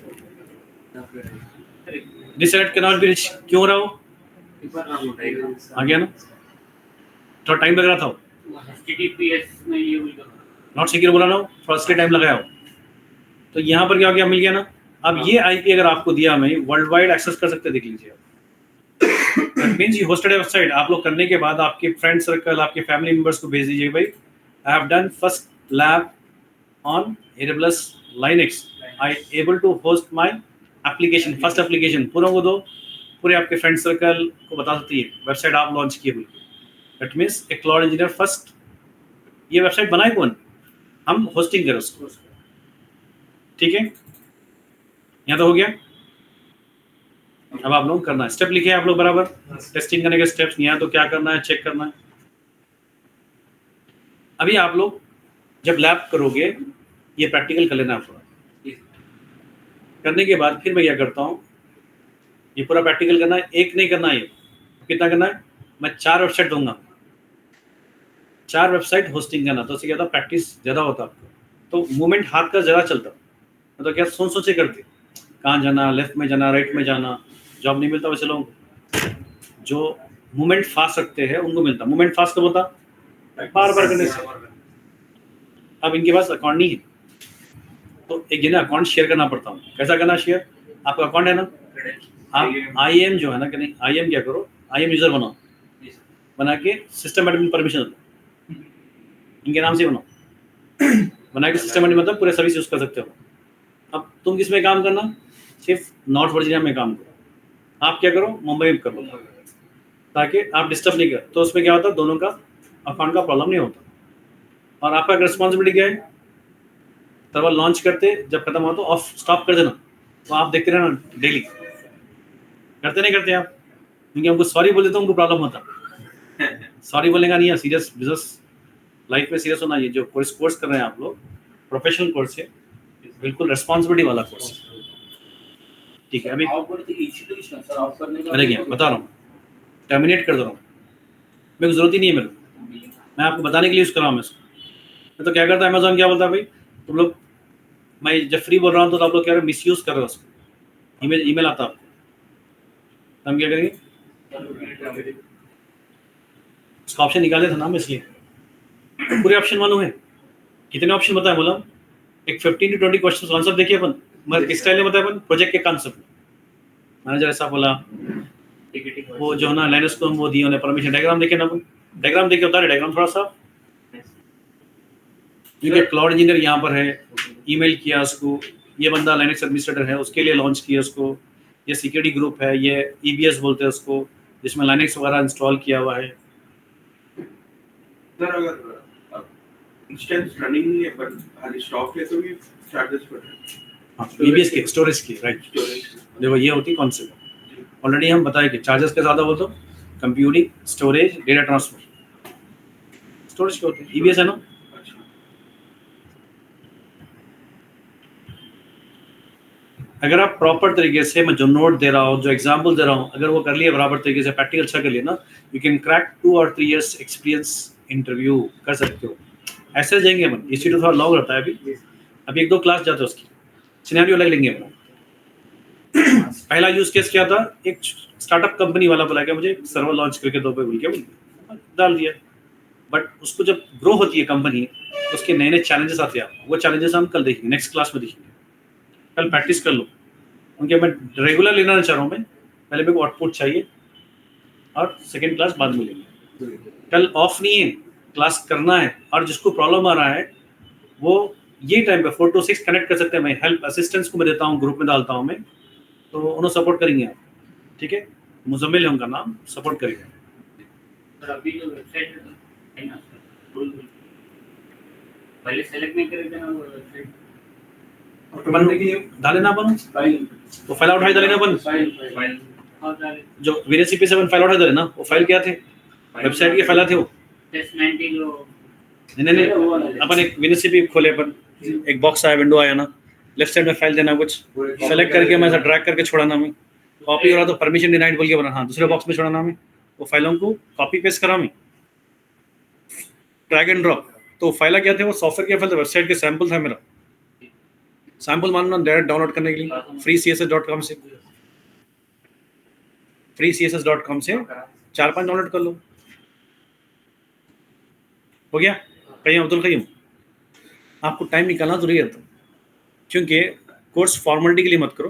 this site can not be reach, क्यों हो रहा हो, आ गया ना, थोड़ा टाइम लग रहा था, HTTPS में ये बोल नॉट सिक्योर बोला ना, फर्स्ट के टाइम लगाया हो, तो यहाँ पर क्या हो गया, मिल गया ना, अब ये आईपी अगर आपको दिया, मैं वर्ल्ड वाइड एक्सेस कर सकते, देख लीजिए, that means you hosted website, आप लोग करने के बाद आपके फ्रेंड सर्कल, आपके फैमिली मेंबर्स को भेज दीजिए, भाई I have done first lab on AWS Linux, I able to host my application, first application, पूरा को दो, पूरे आपके फ्रेंड सर्कल को बता सकती है वेबसाइट आप लॉन्च किए बोल, that means A cloud engineer first, ये वेबसाइट बनाए कौन, हम होस्टिंग करें उसको, ठीक है, यहाँ तो हो गया, अब आप लोग करना है, स्टेप लिखे हैं आप लोग बराबर, टेस्टिंग करने के स्टेप्स, यहाँ तो क्या करना है, चेक करना है, अभी आप लोग जब लैब करोगे, ये प्रैक्टिकल कर लेना आप लोग, करने के बाद फिर मैं क्या करता हूँ, ये पूरा प्रैक्टिकल करना है, एक नहीं करना है, ये कितना करना है, मैं 4 वेबसाइट दूंगा, 4 वेबसाइट होस्टिंग करना, तो उससे क्या होता, प्रैक्टिस ज़्यादा होता आपको, तो मूवमेंट हाथ का ज़्यादा चलता, तो क्या सोचे करते, कहाँ जाना, लेफ्ट में जाना, राइट में जाना, जॉब नहीं मिलता वैसे लोगों को, जो मूवमेंट फास्ट रखते हैं उनको मिलता, मूवमेंट फास्ट कब होता, बार बार करने से, अब इनके पास अकाउंट नहीं है, तो एक ना अकाउंट शेयर करना पड़ता हूँ, कैसा करना शेयर, आपका अकाउंट है ना, आप IAM जो है ना, कि नहीं IAM क्या करो, IAM यूजर बनाओ, बना के सिस्टम एडमिन परमिशन दो, इनके नाम से बनाओ, बना के सिस्टम एडमिन मतलब पूरे सर्विस यूज कर सकते हो, अब तुम किस में काम करना, सिर्फ नॉर्थ वर्जीनिया में काम करो, आप क्या करो, मुंबई में करो, ताकि आप डिस्टर्ब नहीं कर, तो उसमें क्या होता है, दोनों का अकाउंट का प्रॉब्लम नहीं होता, और आपका रिस्पॉन्सिबिलिटी क्या है, सर्वर लॉन्च करते जब खत्म हो तो ऑफ स्टॉप कर देना, तो आप देखते रहना डेली, करते नहीं करते आप, क्योंकि हमको सॉरी बोल देते उनको प्रॉब्लम होता, सॉरी बोलेगा नहीं है, सीरियस बिजनेस लाइफ में सीरियस होना, ये जो कोर्स कर रहे हैं आप लोग, प्रोफेशनल कोर्स है, बिल्कुल रिस्पॉन्सिबिलिटी वाला कोर्स, ठीक है, अभी अरे क्या बता रहा हूँ, टर्मिनेट कर दे रहा हूँ, मेरे को जरूरत ही नहीं है, मैं आपको बताने के लिए यूज़ कर रहा हूँ, मैं इसको, तो क्या करता है अमेजोन, क्या बोलता है भाई तुम लोग, मैं जब फ्री बोल रहा हूँ तो आप लोग क्या रहे, मिस यूज़ कर रहे हो उसको, ईमेल आता आपको, तो हम क्या करेंगे, उसका ऑप्शन निकाले था ना हम, इसलिए पूरे ऑप्शन मालूम है, कितने ऑप्शन बताए बोला, एक 15 to 20 क्वेश्चन आंसर देखिए अपन, मगर किस स्टाइल में बताया अपन, प्रोजेक्ट के कॉन्सेप्ट में, मैनेजर ऐसा बोला, वो जो है ना लाइनस को वो दिए उन्हें परमिशन, डायग्राम देखे ना, डायग्राम देखे होता है, डायग्राम थोड़ा सा क्योंकि क्लाउड इंजीनियर यहाँ पर है, ईमेल किया उसको, ये बंदा लाइनक्स एडमिनिस्ट्रेटर है, उसके लिए लॉन्च किया उसको, ये सिक्योरिटी ग्रुप है, ये EBS बोलते हैं उसको, जिसमें लाइनक्स वगैरह इंस्टॉल किया हुआ है। सर अगर इंस्टेंस रनिंग नहीं है पर खाली स्टॉक है तो भी चार्जेस पड़ रहे हैं। हाँ, EBS की स्टोरेज की, राइट। देखो ये होती कॉन्सेप्ट, ऑलरेडी हम बताए कि चार्जेस के ज़्यादा बोल दो, computing, storage, data transfer, storage के होते हैं, EBS है ना। अगर आप प्रॉपर तरीके से, मैं जो नोट दे रहा हूँ, जो एग्जांपल दे रहा हूँ, अगर वो कर लिए बराबर तरीके से, प्रैक्टिकल अच्छा कर लिया ना, यू कैन क्रैक 2 और 3 इयर्स एक्सपीरियंस इंटरव्यू कर सकते हो। ऐसे जाएंगे अपन, इसी तो थोड़ा लॉन्ग रहता है अभी 1-2 क्लास जाते हो, उसकी सिनेरियो अलग लेंगे अपन। पहला यूज केस क्या था, एक स्टार्टअप कंपनी वाला बोला कि मुझे सर्वर लॉन्च करके दो पे, बोल के डाल दिया। बट उसको जब ग्रो होती है कंपनी, उसके नए नए चैलेंजेस आते हैं, वो चैलेंजेस हम कल देखेंगे, नेक्स्ट क्लास में देखेंगे। कल प्रैक्टिस कर लो, क्योंकि मैं रेगुलर लेना चाह रहा हूँ। मैं पहले मेरे को आउटपुट चाहिए और सेकेंड क्लास बाद में लेंगे। कल ऑफ नहीं है, क्लास करना है। और जिसको प्रॉब्लम आ रहा है वो ये टाइम पे 4 to 6 कनेक्ट कर सकते हैं। मैं हेल्प असिस्टेंट्स को मैं देता हूँ, ग्रुप में डालता हूँ मैं, तो उन्हें सपोर्ट करेंगे आप, ठीक है। मुजम्मिल है उनका नाम, सपोर्ट करेंगे। सर अभी जो वेबसाइट है ना सर, पहले सेलेक्ट नहीं करेंगे ना वो वेबसाइट डाले ना अपन तो फाइल उठाई डाले ना अपन, फाइल जो VNCP 7 फाइल उठाई डाले ना, वो फाइल क्या थे, वेबसाइट के फाइल थे वो। टेस्ट 90 जो नहीं अपन एक VNCP खोले, अपन एक बॉक्स आया, विंडो आया ना, लेफ्ट साइड में फाइल देना, कुछ सेलेक्ट करके मैं ऐसा ड्रैग करके छोड़ाना, मैं कॉपी हो रहा तो परमिशन डिनाइड बोल के बना, हाँ दूसरे बॉक्स में छोड़ाना, मैं वो फाइलों को कॉपी पेस्ट करा, मैं ड्रैग एंड ड्रॉप। तो फाइल क्या थे, वो सॉफ्टवेयर के फाइल, वेबसाइट के सैंपल था मेरा, सैंपल मानना डायरेक्ट डाउनलोड करने के लिए freecss.com से, freecss.com से 4-5 डाउनलोड कर लो, हो गया। कहीं अब्दुल कयूम, आपको टाइम निकालना जरूरी है, तो क्योंकि कोर्स फॉर्मेलिटी के लिए मत करो,